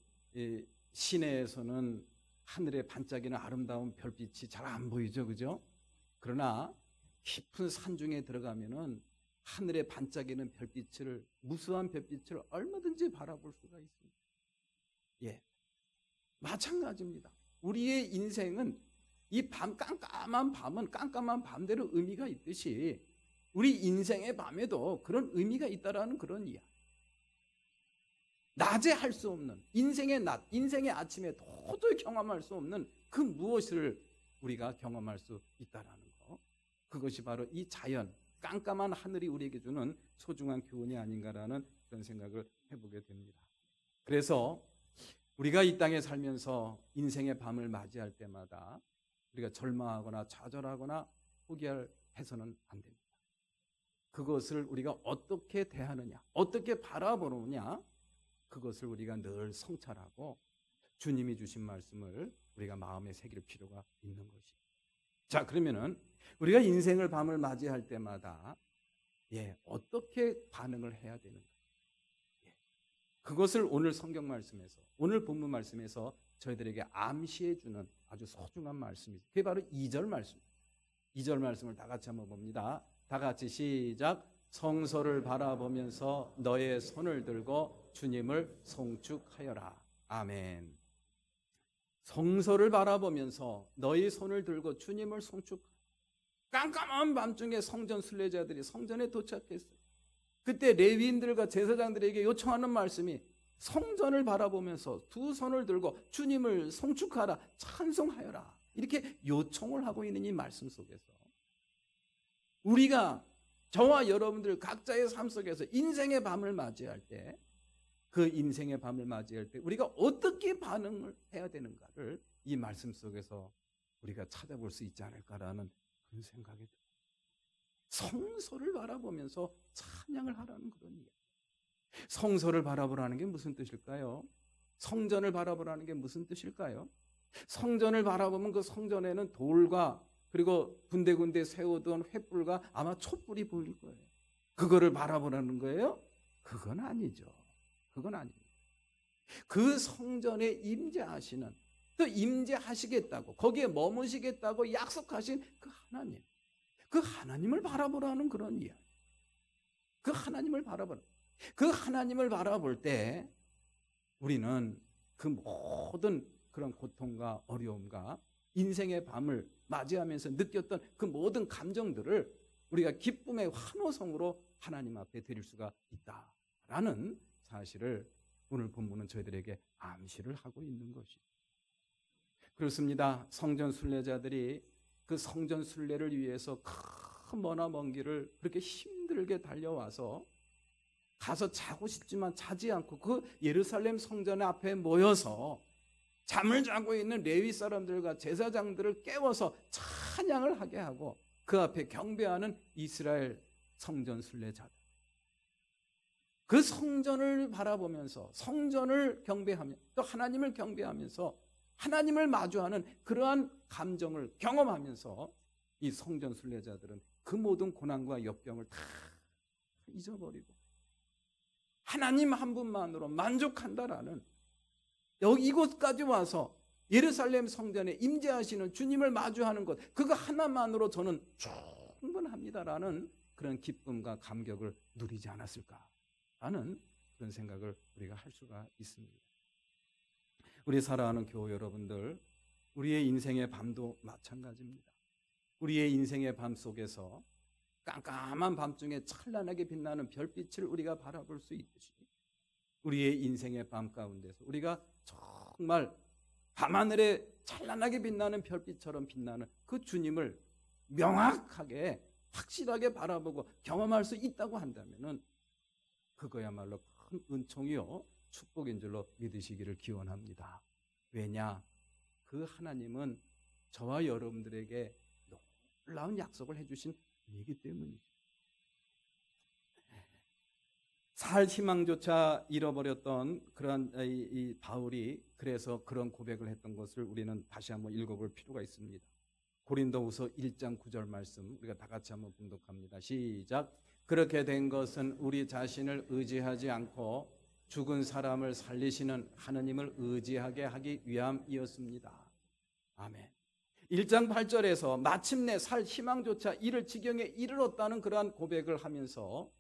시내에서는 하늘에 반짝이는 아름다운 별빛이 잘 안 보이죠, 그죠? 그러나 깊은 산중에 들어가면은 하늘에 반짝이는 별빛을 무수한 별빛을 얼마든지 바라볼 수가 있습니다. 예, 마찬가지입니다. 우리의 인생은 이 깜깜한 밤은 깜깜한 밤대로 의미가 있듯이 우리 인생의 밤에도 그런 의미가 있다라는 그런 이야기. 낮에 할 수 없는 인생의 낮, 인생의 아침에 도저히 경험할 수 없는 그 무엇을 우리가 경험할 수 있다라는 거. 그것이 바로 이 자연, 깜깜한 하늘이 우리에게 주는 소중한 교훈이 아닌가라는 그런 생각을 해보게 됩니다. 그래서 우리가 이 땅에 살면서 인생의 밤을 맞이할 때마다 우리가 절망하거나 좌절하거나 포기해서는 안 됩니다. 그것을 우리가 어떻게 대하느냐, 어떻게 바라보느냐, 그것을 우리가 늘 성찰하고 주님이 주신 말씀을 우리가 마음에 새길 필요가 있는 것입니다. 자, 그러면은 우리가 인생을 밤을 맞이할 때마다 어떻게 반응을 해야 되는가? 그것을 오늘 성경 말씀에서, 오늘 본문 말씀에서 저희들에게 암시해 주는 아주 소중한 말씀이죠. 그게 바로 2절 말씀입니다. 2절 말씀을 다 같이 한번 봅니다. 다 같이 시작. 성소를 바라보면서 너의 손을 들고 주님을 송축하여라. 아멘. 성소를 바라보면서 너의 손을 들고 주님을 송축. 깜깜한 밤중에 성전 순례자들이 성전에 도착했어요. 그때 레위인들과 제사장들에게 요청하는 말씀이 성전을 바라보면서 두 손을 들고 주님을 송축하라, 찬송하여라. 이렇게 요청을 하고 있는 이 말씀 속에서 우리가 저와 여러분들 각자의 삶 속에서 인생의 밤을 맞이할 때, 그 인생의 밤을 맞이할 때 우리가 어떻게 반응을 해야 되는가를 이 말씀 속에서 우리가 찾아볼 수 있지 않을까라는 그런 생각이 들어요. 성소를 바라보면서 찬양을 하라는 그런 이야기. 성소를 바라보라는 게 무슨 뜻일까요? 성전을 바라보라는 게 무슨 뜻일까요? 성전을 바라보면 그 성전에는 돌과 그리고 군데군데 세우던 횃불과 아마 촛불이 보일 거예요. 그거를 바라보라는 거예요? 그건 아니죠. 그건 아닙니다. 그 성전에 임재하시는, 또 임재하시겠다고, 거기에 머무시겠다고 약속하신 그 하나님, 그 하나님을 바라보라는 그런 이야기. 그 하나님을 바라보라. 그 하나님을 바라볼 때 우리는 그 모든 그런 고통과 어려움과 인생의 밤을 맞이하면서 느꼈던 그 모든 감정들을 우리가 기쁨의 환호성으로 하나님 앞에 드릴 수가 있다라는 사실을 오늘 본문은 저희들에게 암시를 하고 있는 것이죠. 그렇습니다. 성전 순례자들이 그 성전 순례를 위해서 큰 머나 먼 길을 그렇게 힘들게 달려와서 가서 자고 싶지만 자지 않고 그 예루살렘 성전 앞에 모여서 잠을 자고 있는 레위 사람들과 제사장들을 깨워서 찬양을 하게 하고 그 앞에 경배하는 이스라엘 성전 순례자들. 그 성전을 바라보면서 성전을 경배하며 또 하나님을 경배하면서 하나님을 마주하는 그러한 감정을 경험하면서 이 성전 순례자들은 그 모든 고난과 역경을 다 잊어버리고 하나님 한 분만으로 만족한다라는 이곳까지 와서 예루살렘 성전에 임재하시는 주님을 마주하는 것, 그거 하나만으로 저는 충분합니다라는 그런 기쁨과 감격을 누리지 않았을까라는 그런 생각을 우리가 할 수가 있습니다. 우리 사랑하는 교우 여러분들, 우리의 인생의 밤도 마찬가지입니다. 우리의 인생의 밤 속에서 깜깜한 밤중에 찬란하게 빛나는 별빛을 우리가 바라볼 수 있듯이 우리의 인생의 밤 가운데서 우리가 정말 밤하늘에 찬란하게 빛나는 별빛처럼 빛나는 그 주님을 명확하게 확실하게 바라보고 경험할 수 있다고 한다면 그거야말로 큰 은총이요 축복인 줄로 믿으시기를 기원합니다. 왜냐? 그 하나님은 저와 여러분들에게 놀라운 약속을 해주신 분이기 때문이죠. 살 희망조차 잃어버렸던 그런 이 바울이 그래서 그런 고백을 했던 것을 우리는 다시 한번 읽어볼 필요가 있습니다. 고린도후서 1장 9절 말씀 우리가 다 같이 한번 봉독합니다. 시작. 그렇게 된 것은 우리 자신을 의지하지 않고 죽은 사람을 살리시는 하느님을 의지하게 하기 위함이었습니다. 아멘. 1장 8절에서 마침내 살 희망조차 잃을 지경에 이르렀다는 그러한 고백을 하면서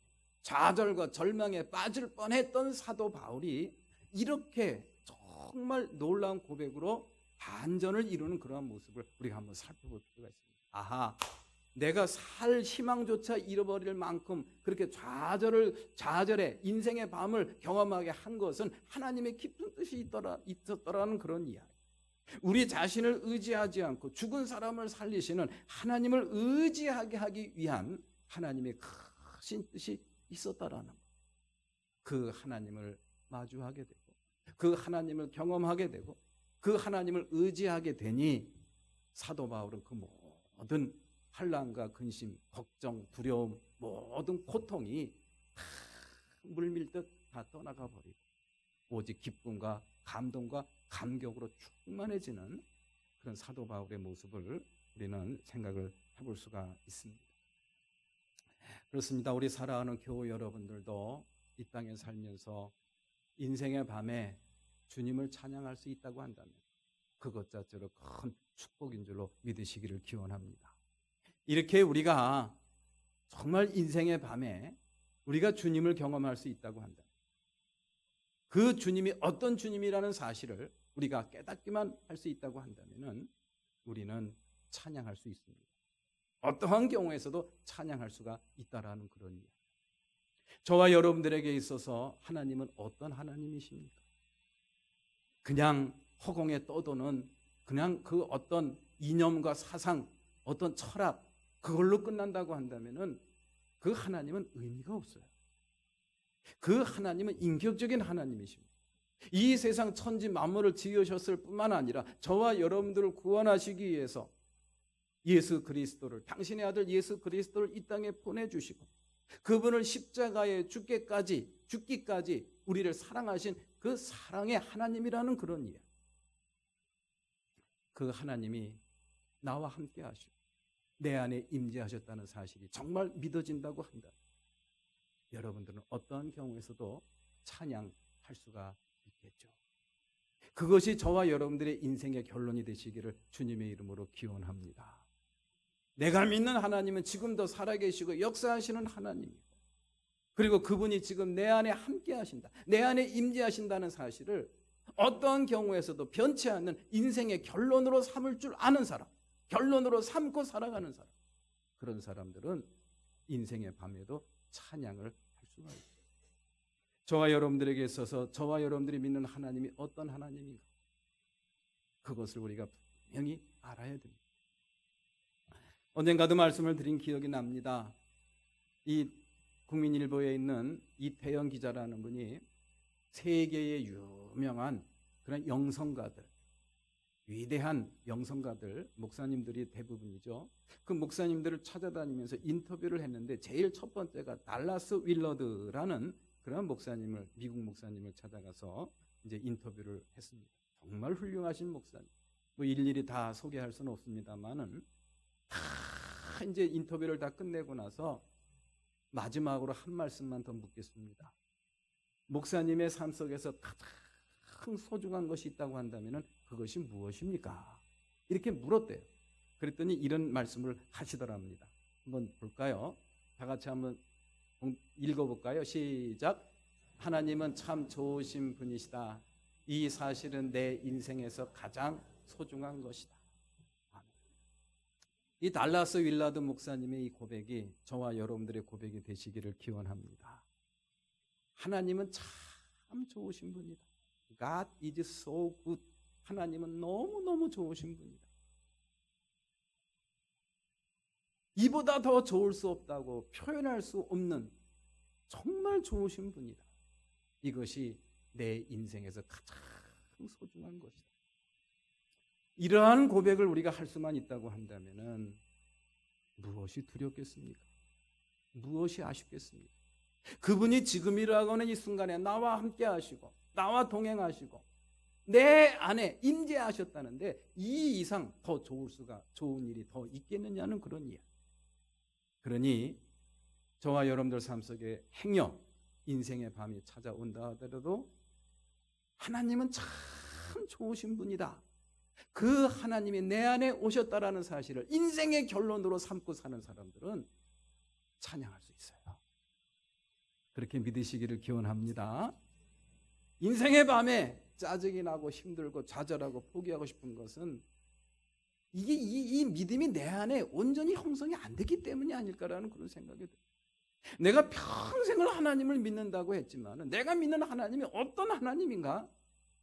좌절과 절망에 빠질 뻔했던 사도 바울이 이렇게 정말 놀라운 고백으로 반전을 이루는 그러한 모습을 우리가 한번 살펴볼 필요가 있습니다. 아하, 내가 살 희망조차 잃어버릴 만큼 그렇게 좌절에 인생의 밤을 경험하게 한 것은 하나님의 깊은 뜻이 있었더라는 그런 이야기. 우리 자신을 의지하지 않고 죽은 사람을 살리시는 하나님을 의지하게 하기 위한 하나님의 크신 뜻이 있었다라는 것. 그 하나님을 마주하게 되고 그 하나님을 경험하게 되고 그 하나님을 의지하게 되니 사도 바울은 그 모든 환난과 근심, 걱정, 두려움, 모든 고통이 다 물밀듯 다 떠나가 버리고 오직 기쁨과 감동과 감격으로 충만해지는 그런 사도 바울의 모습을 우리는 생각을 해볼 수가 있습니다. 그렇습니다. 우리 사랑하는 교우 여러분들도 이 땅에 살면서 인생의 밤에 주님을 찬양할 수 있다고 한다면 그것 자체로 큰 축복인 줄로 믿으시기를 기원합니다. 이렇게 우리가 정말 인생의 밤에 우리가 주님을 경험할 수 있다고 한다. 그 주님이 어떤 주님이라는 사실을 우리가 깨닫기만 할 수 있다고 한다면 우리는 찬양할 수 있습니다. 어떠한 경우에서도 찬양할 수가 있다라는 그런 이야기. 저와 여러분들에게 있어서 하나님은 어떤 하나님이십니까? 그냥 허공에 떠도는 그냥 그 어떤 이념과 사상, 어떤 철학 그걸로 끝난다고 한다면은 그 하나님은 의미가 없어요. 그 하나님은 인격적인 하나님이십니다. 이 세상 천지 만물을 지으셨을 뿐만 아니라 저와 여러분들을 구원하시기 위해서 예수 그리스도를, 당신의 아들 예수 그리스도를 이 땅에 보내주시고 그분을 십자가에 죽기까지 우리를 사랑하신 그 사랑의 하나님이라는 그런 이야기. 그 하나님이 나와 함께 하시고 내 안에 임재하셨다는 사실이 정말 믿어진다고 한다. 여러분들은 어떠한 경우에서도 찬양할 수가 있겠죠. 그것이 저와 여러분들의 인생의 결론이 되시기를 주님의 이름으로 기원합니다. 내가 믿는 하나님은 지금도 살아계시고 역사하시는 하나님이고 그리고 그분이 지금 내 안에 함께 하신다. 내 안에 임재하신다는 사실을 어떠한 경우에서도 변치 않는 인생의 결론으로 삼을 줄 아는 사람, 결론으로 삼고 살아가는 사람, 그런 사람들은 인생의 밤에도 찬양을 할 수가 있어요. 저와 여러분들에게 있어서 저와 여러분들이 믿는 하나님이 어떤 하나님인가 그것을 우리가 분명히 알아야 됩니다. 언젠가도 말씀을 드린 기억이 납니다. 이 국민일보에 있는 이태영 기자라는 분이 세계의 유명한 그런 영성가들, 위대한 영성가들, 목사님들이 대부분이죠. 그 목사님들을 찾아다니면서 인터뷰를 했는데 제일 첫 번째가 달라스 윌러드라는 그런 목사님을, 미국 목사님을 찾아가서 이제 인터뷰를 했습니다. 정말 훌륭하신 목사님. 뭐 일일이 다 소개할 수는 없습니다만은 다 이제 인터뷰를 다 끝내고 나서 마지막으로 한 말씀만 더 묻겠습니다. 목사님의 삶 속에서 가장 소중한 것이 있다고 한다면 그것이 무엇입니까? 이렇게 물었대요. 그랬더니 이런 말씀을 하시더랍니다. 한번 볼까요? 다 같이 한번 읽어볼까요? 시작. 하나님은 참 좋으신 분이시다. 이 사실은 내 인생에서 가장 소중한 것이다. 이 달라스 윌라드 목사님의 이 고백이 저와 여러분들의 고백이 되시기를 기원합니다. 하나님은 참 좋으신 분이다. God is so good. 하나님은 너무너무 좋으신 분이다. 이보다 더 좋을 수 없다고 표현할 수 없는 정말 좋으신 분이다. 이것이 내 인생에서 가장 소중한 것이다. 이러한 고백을 우리가 할 수만 있다고 한다면 무엇이 두렵겠습니까? 무엇이 아쉽겠습니까? 그분이 지금이라고 하는 이 순간에 나와 함께 하시고 나와 동행하시고 내 안에 임재하셨다는데 이 이상 더 좋은 일이 더 있겠느냐는 그런 이야기. 그러니 저와 여러분들 삶 속에 행여 인생의 밤이 찾아온다 하더라도 하나님은 참 좋으신 분이다. 그 하나님이 내 안에 오셨다라는 사실을 인생의 결론으로 삼고 사는 사람들은 찬양할 수 있어요. 그렇게 믿으시기를 기원합니다. 인생의 밤에 짜증이 나고 힘들고 좌절하고 포기하고 싶은 것은 이게 이 믿음이 내 안에 온전히 형성이 안 됐기 때문이 아닐까라는 그런 생각이 들어요. 내가 평생을 하나님을 믿는다고 했지만 내가 믿는 하나님이 어떤 하나님인가?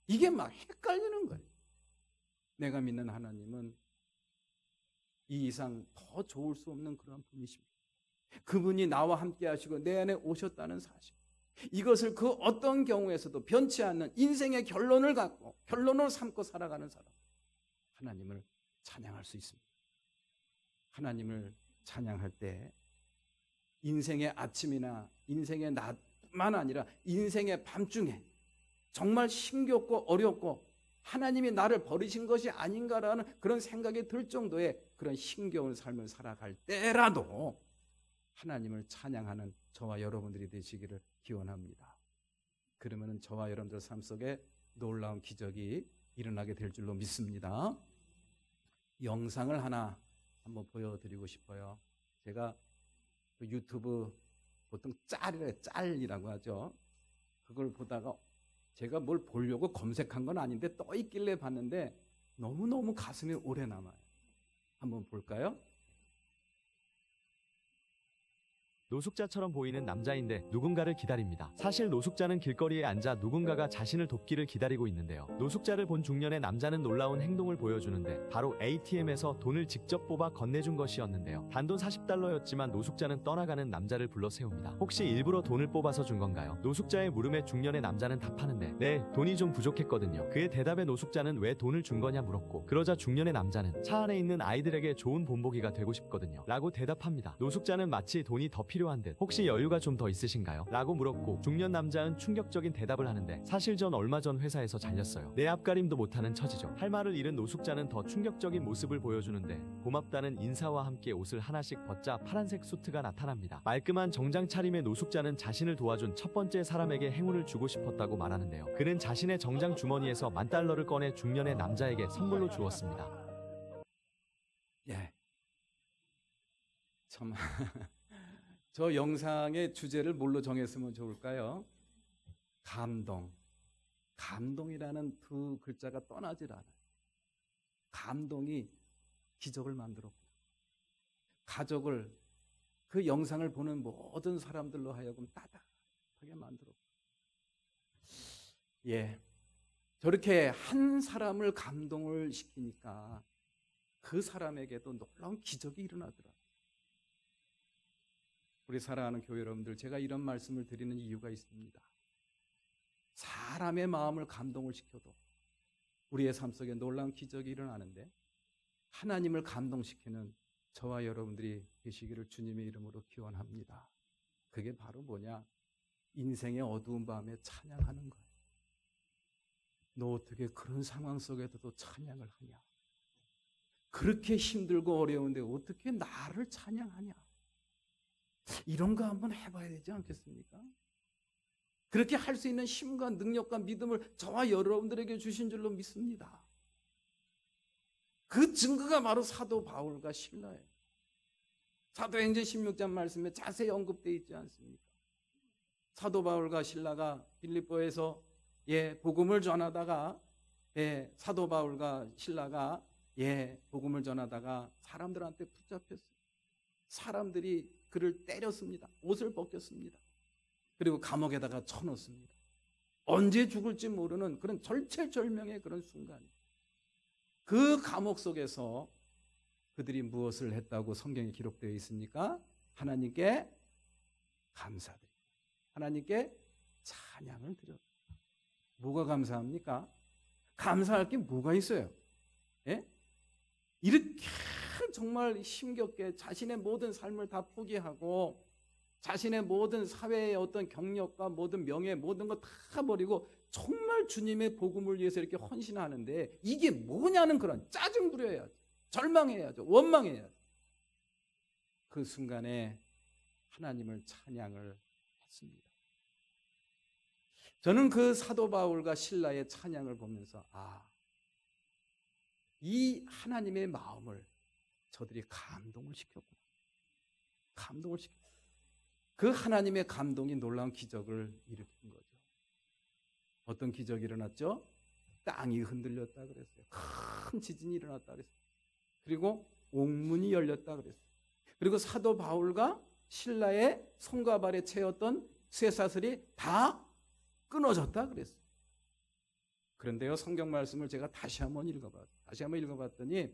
이게 막 헷갈리는 거예요. 내가 믿는 하나님은 이 이상 더 좋을 수 없는 그런 분이십니다. 그분이 나와 함께 하시고 내 안에 오셨다는 사실. 이것을 그 어떤 경우에서도 변치 않는 인생의 결론을 갖고 결론을 삼고 살아가는 사람. 하나님을 찬양할 수 있습니다. 하나님을 찬양할 때 인생의 아침이나 인생의 낮뿐만 아니라 인생의 밤중에 정말 힘겹고 어렵고 하나님이 나를 버리신 것이 아닌가라는 그런 생각이 들 정도의 그런 힘겨운 삶을 살아갈 때라도 하나님을 찬양하는 저와 여러분들이 되시기를 기원합니다. 그러면 저와 여러분들 삶 속에 놀라운 기적이 일어나게 될 줄로 믿습니다. 영상을 하나 한번 보여드리고 싶어요. 제가 유튜브 보통 짤이라고 하죠. 그걸 보다가 제가 뭘 보려고 검색한 건 아닌데 떠 있길래 봤는데 너무너무 가슴에 오래 남아요. 한번 볼까요? 노숙자처럼 보이는 남자인데 누군가를 기다립니다. 사실 노숙자는 길거리에 앉아 누군가가 자신을 돕기를 기다리고 있는데요. 노숙자를 본 중년의 남자는 놀라운 행동을 보여주는데 바로 ATM에서 돈을 직접 뽑아 건네준 것이었는데요. 단돈 40달러였지만 노숙자는 떠나가는 남자를 불러 세웁니다. 혹시 일부러 돈을 뽑아서 준 건가요? 노숙자의 물음에 중년의 남자는 답하는데 네, 돈이 좀 부족했거든요. 그의 대답에 노숙자는 왜 돈을 준 거냐 물었고 그러자 중년의 남자는 차 안에 있는 아이들에게 좋은 본보기가 되고 싶거든요 라고 대답합니다. 노숙자는 마치 돈이 더 필요한 듯 혹시 여유가 좀 더 있으신가요? 라고 물었고 중년 남자는 충격적인 대답을 하는데 사실 전 얼마 전 회사에서 잘렸어요. 내 앞가림도 못하는 처지죠. 할 말을 잃은 노숙자는 더 충격적인 모습을 보여주는데 고맙다는 인사와 함께 옷을 하나씩 벗자 파란색 수트가 나타납니다. 말끔한 정장 차림의 노숙자는 자신을 도와준 첫 번째 사람에게 행운을 주고 싶었다고 말하는데요. 그는 자신의 정장 주머니에서 $10,000를 꺼내 중년의 남자에게 선물로 주었습니다. 예. 참 저 영상의 주제를 뭘로 정했으면 좋을까요? 감동. 감동이라는 두 글자가 떠나질 않아요. 감동이 기적을 만들었고 가족을 그 영상을 보는 모든 사람들로 하여금 따뜻하게 만들었고 예, 저렇게 한 사람을 감동을 시키니까 그 사람에게도 놀라운 기적이 일어나더라고요. 우리 사랑하는 교회 여러분들, 제가 이런 말씀을 드리는 이유가 있습니다. 사람의 마음을 감동을 시켜도 우리의 삶 속에 놀라운 기적이 일어나는데 하나님을 감동시키는 저와 여러분들이 되시기를 주님의 이름으로 기원합니다. 그게 바로 뭐냐? 인생의 어두운 밤에 찬양하는 거예요. 너 어떻게 그런 상황 속에서도 찬양을 하냐? 그렇게 힘들고 어려운데 어떻게 나를 찬양하냐? 이런 거 한번 해봐야 되지 않겠습니까? 그렇게 할 수 있는 힘과 능력과 믿음을 저와 여러분들에게 주신 줄로 믿습니다. 그 증거가 바로 사도 바울과 실라예요. 사도행전 16장 말씀에 자세히 언급되어 있지 않습니까? 사도 바울과 실라가 빌립보에서 복음을 전하다가 사도 바울과 실라가 복음을 전하다가 사람들한테 붙잡혔어요. 사람들이 그를 때렸습니다. 옷을 벗겼습니다. 그리고 감옥에다가 쳐넣습니다. 언제 죽을지 모르는 그런 절체절명의 그런 순간이에요. 그 감옥 속에서 그들이 무엇을 했다고 성경에 기록되어 있습니까? 하나님께 감사드립니다. 하나님께 찬양을 드렸다. 뭐가 감사합니까? 감사할 게 뭐가 있어요? 예? 이렇게 정말 힘겹게 자신의 모든 삶을 다 포기하고 자신의 모든 사회의 어떤 경력과 모든 명예 모든 거 다 버리고 정말 주님의 복음을 위해서 이렇게 헌신하는데 이게 뭐냐는 그런 짜증 부려야죠. 절망해야죠. 원망해야죠. 그 순간에 하나님을 찬양을 했습니다. 저는 그 사도 바울과 실라의 찬양을 보면서 이 하나님의 마음을 저들이 감동을 시켰구나. 감동을 시켰구나. 그 하나님의 감동이 놀라운 기적을 일으킨 거죠. 어떤 기적이 일어났죠? 땅이 흔들렸다 그랬어요. 큰 지진이 일어났다 그랬어요. 그리고 옥문이 열렸다 그랬어요. 그리고 사도 바울과 신라의 손과 발에 채웠던 쇠사슬이 다 끊어졌다 그랬어요. 그런데요, 성경 말씀을 제가 다시 한번 읽어봤더니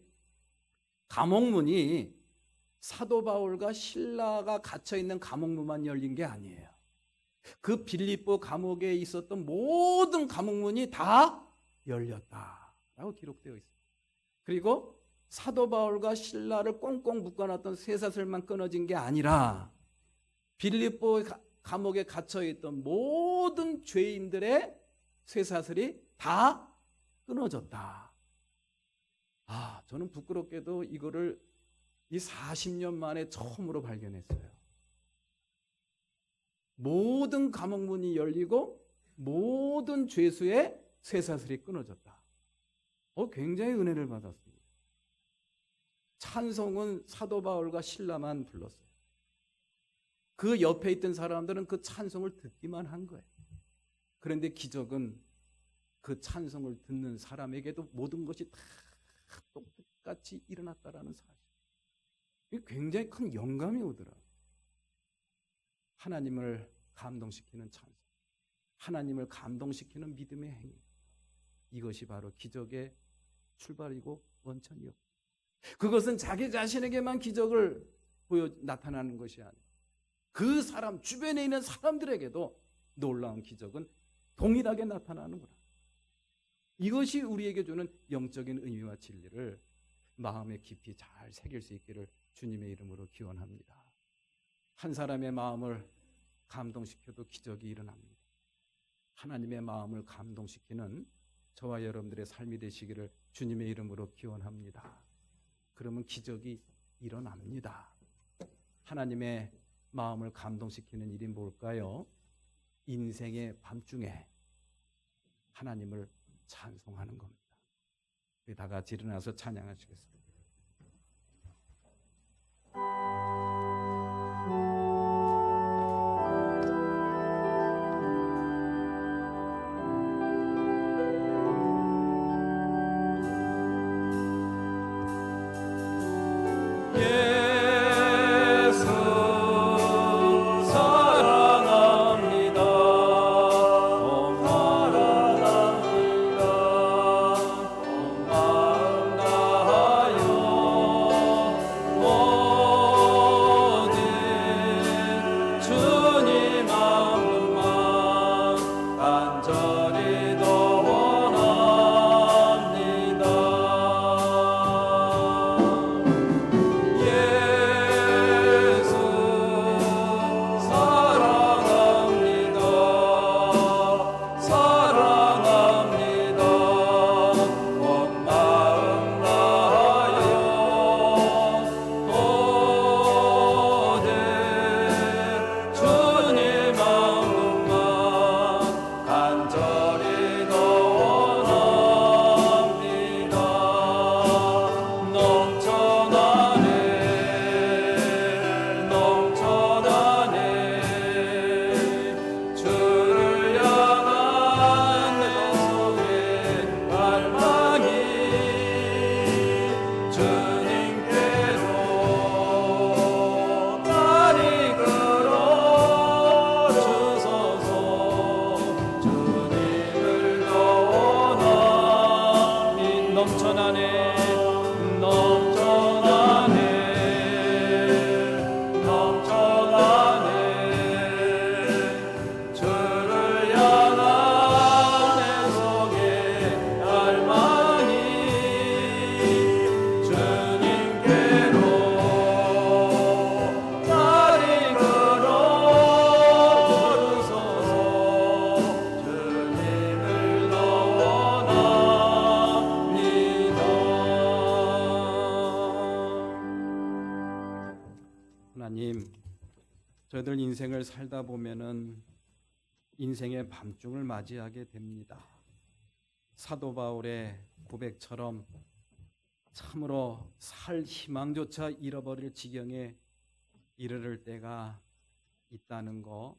감옥문이 사도 바울과 신라가 갇혀있는 감옥문만 열린 게 아니에요. 그 빌립보 감옥에 있었던 모든 감옥문이 다 열렸다라고 기록되어 있어요. 그리고 사도 바울과 신라를 꽁꽁 묶어놨던 쇠사슬만 끊어진 게 아니라 빌립보 감옥에 갇혀있던 모든 죄인들의 쇠사슬이 다 끊어졌다. 저는 부끄럽게도 이거를 이 40년 만에 처음으로 발견했어요. 모든 감옥문이 열리고 모든 죄수의 쇠사슬이 끊어졌다. 굉장히 은혜를 받았습니다. 찬송은 사도 바울과 신라만 불렀어요. 그 옆에 있던 사람들은 그 찬송을 듣기만 한 거예요. 그런데 기적은 그 찬송을 듣는 사람에게도 모든 것이 다 똑같이 일어났다라는 사실. 이게 굉장히 큰 영감이 오더라고요. 하나님을 감동시키는 찬송, 하나님을 감동시키는 믿음의 행위, 이것이 바로 기적의 출발이고 원천이었고, 그것은 자기 자신에게만 기적을 나타나는 것이 아니라 그 사람 주변에 있는 사람들에게도 놀라운 기적은 동일하게 나타나는구나. 이것이 우리에게 주는 영적인 의미와 진리를 마음에 깊이 잘 새길 수 있기를 주님의 이름으로 기원합니다. 한 사람의 마음을 감동시켜도 기적이 일어납니다. 하나님의 마음을 감동시키는 저와 여러분들의 삶이 되시기를 주님의 이름으로 기원합니다. 그러면 기적이 일어납니다. 하나님의 마음을 감동시키는 일이 뭘까요? 인생의 밤중에 하나님을 찬송하는 겁니다. 우리 다 같이 일어나서 찬양하시겠습니다. 사랑합니다. 우리들 인생을 살다 보면은 인생의 밤중을 맞이하게 됩니다. 사도 바울의 고백처럼 참으로 살 희망조차 잃어버릴 지경에 이르를 때가 있다는 거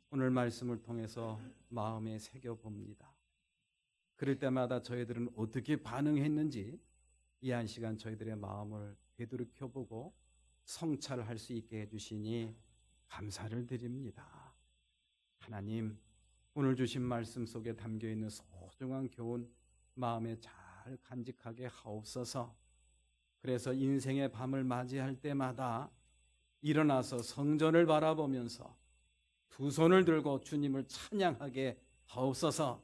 오늘 말씀을 통해서 마음에 새겨봅니다. 그럴 때마다 저희들은 어떻게 반응했는지 이 한 시간 저희들의 마음을 되돌이켜보고 성찰할 수 있게 해주시니 감사를 드립니다. 하나님, 오늘 주신 말씀 속에 담겨있는 소중한 교훈 마음에 잘 간직하게 하옵소서. 그래서 인생의 밤을 맞이할 때마다 일어나서 성전을 바라보면서 두 손을 들고 주님을 찬양하게 하옵소서.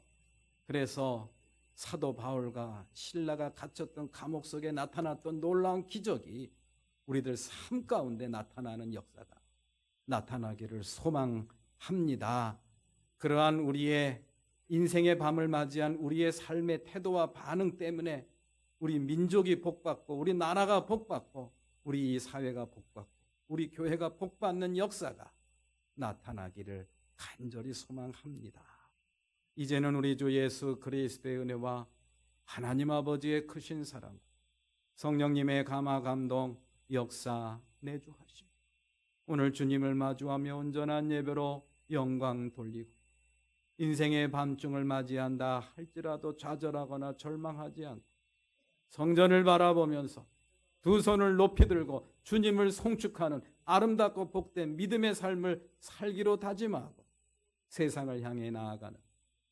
그래서 사도 바울과 실라가 갇혔던 감옥 속에 나타났던 놀라운 기적이 우리들 삶 가운데 나타나는 역사가 나타나기를 소망합니다. 그러한 우리의 인생의 밤을 맞이한 우리의 삶의 태도와 반응 때문에 우리 민족이 복받고 우리 나라가 복받고 우리 이 사회가 복받고 우리 교회가 복받는 역사가 나타나기를 간절히 소망합니다. 이제는 우리 주 예수 그리스도의 은혜와 하나님 아버지의 크신 사랑, 성령님의 감화 감동 역사 내주하시고 오늘 주님을 마주하며 온전한 예배로 영광 돌리고 인생의 밤중을 맞이한다 할지라도 좌절하거나 절망하지 않고 성전을 바라보면서 두 손을 높이 들고 주님을 송축하는 아름답고 복된 믿음의 삶을 살기로 다짐하고 세상을 향해 나아가는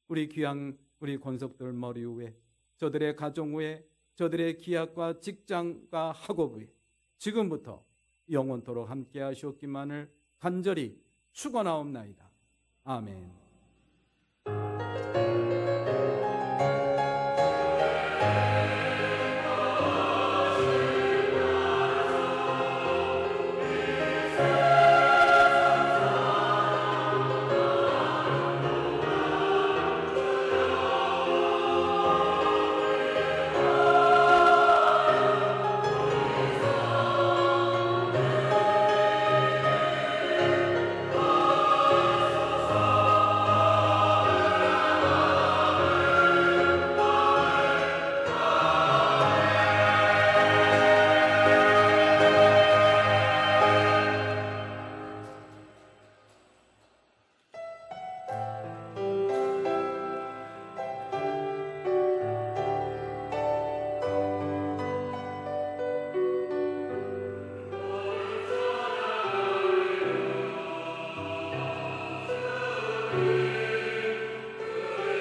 우리 귀한 우리 권속들 머리 위에 저들의 가정 위에 저들의 기업과 직장과 학업 위에 지금부터 영원토록 함께 하시옵기만을 간절히 축원하옵나이다. 아멘.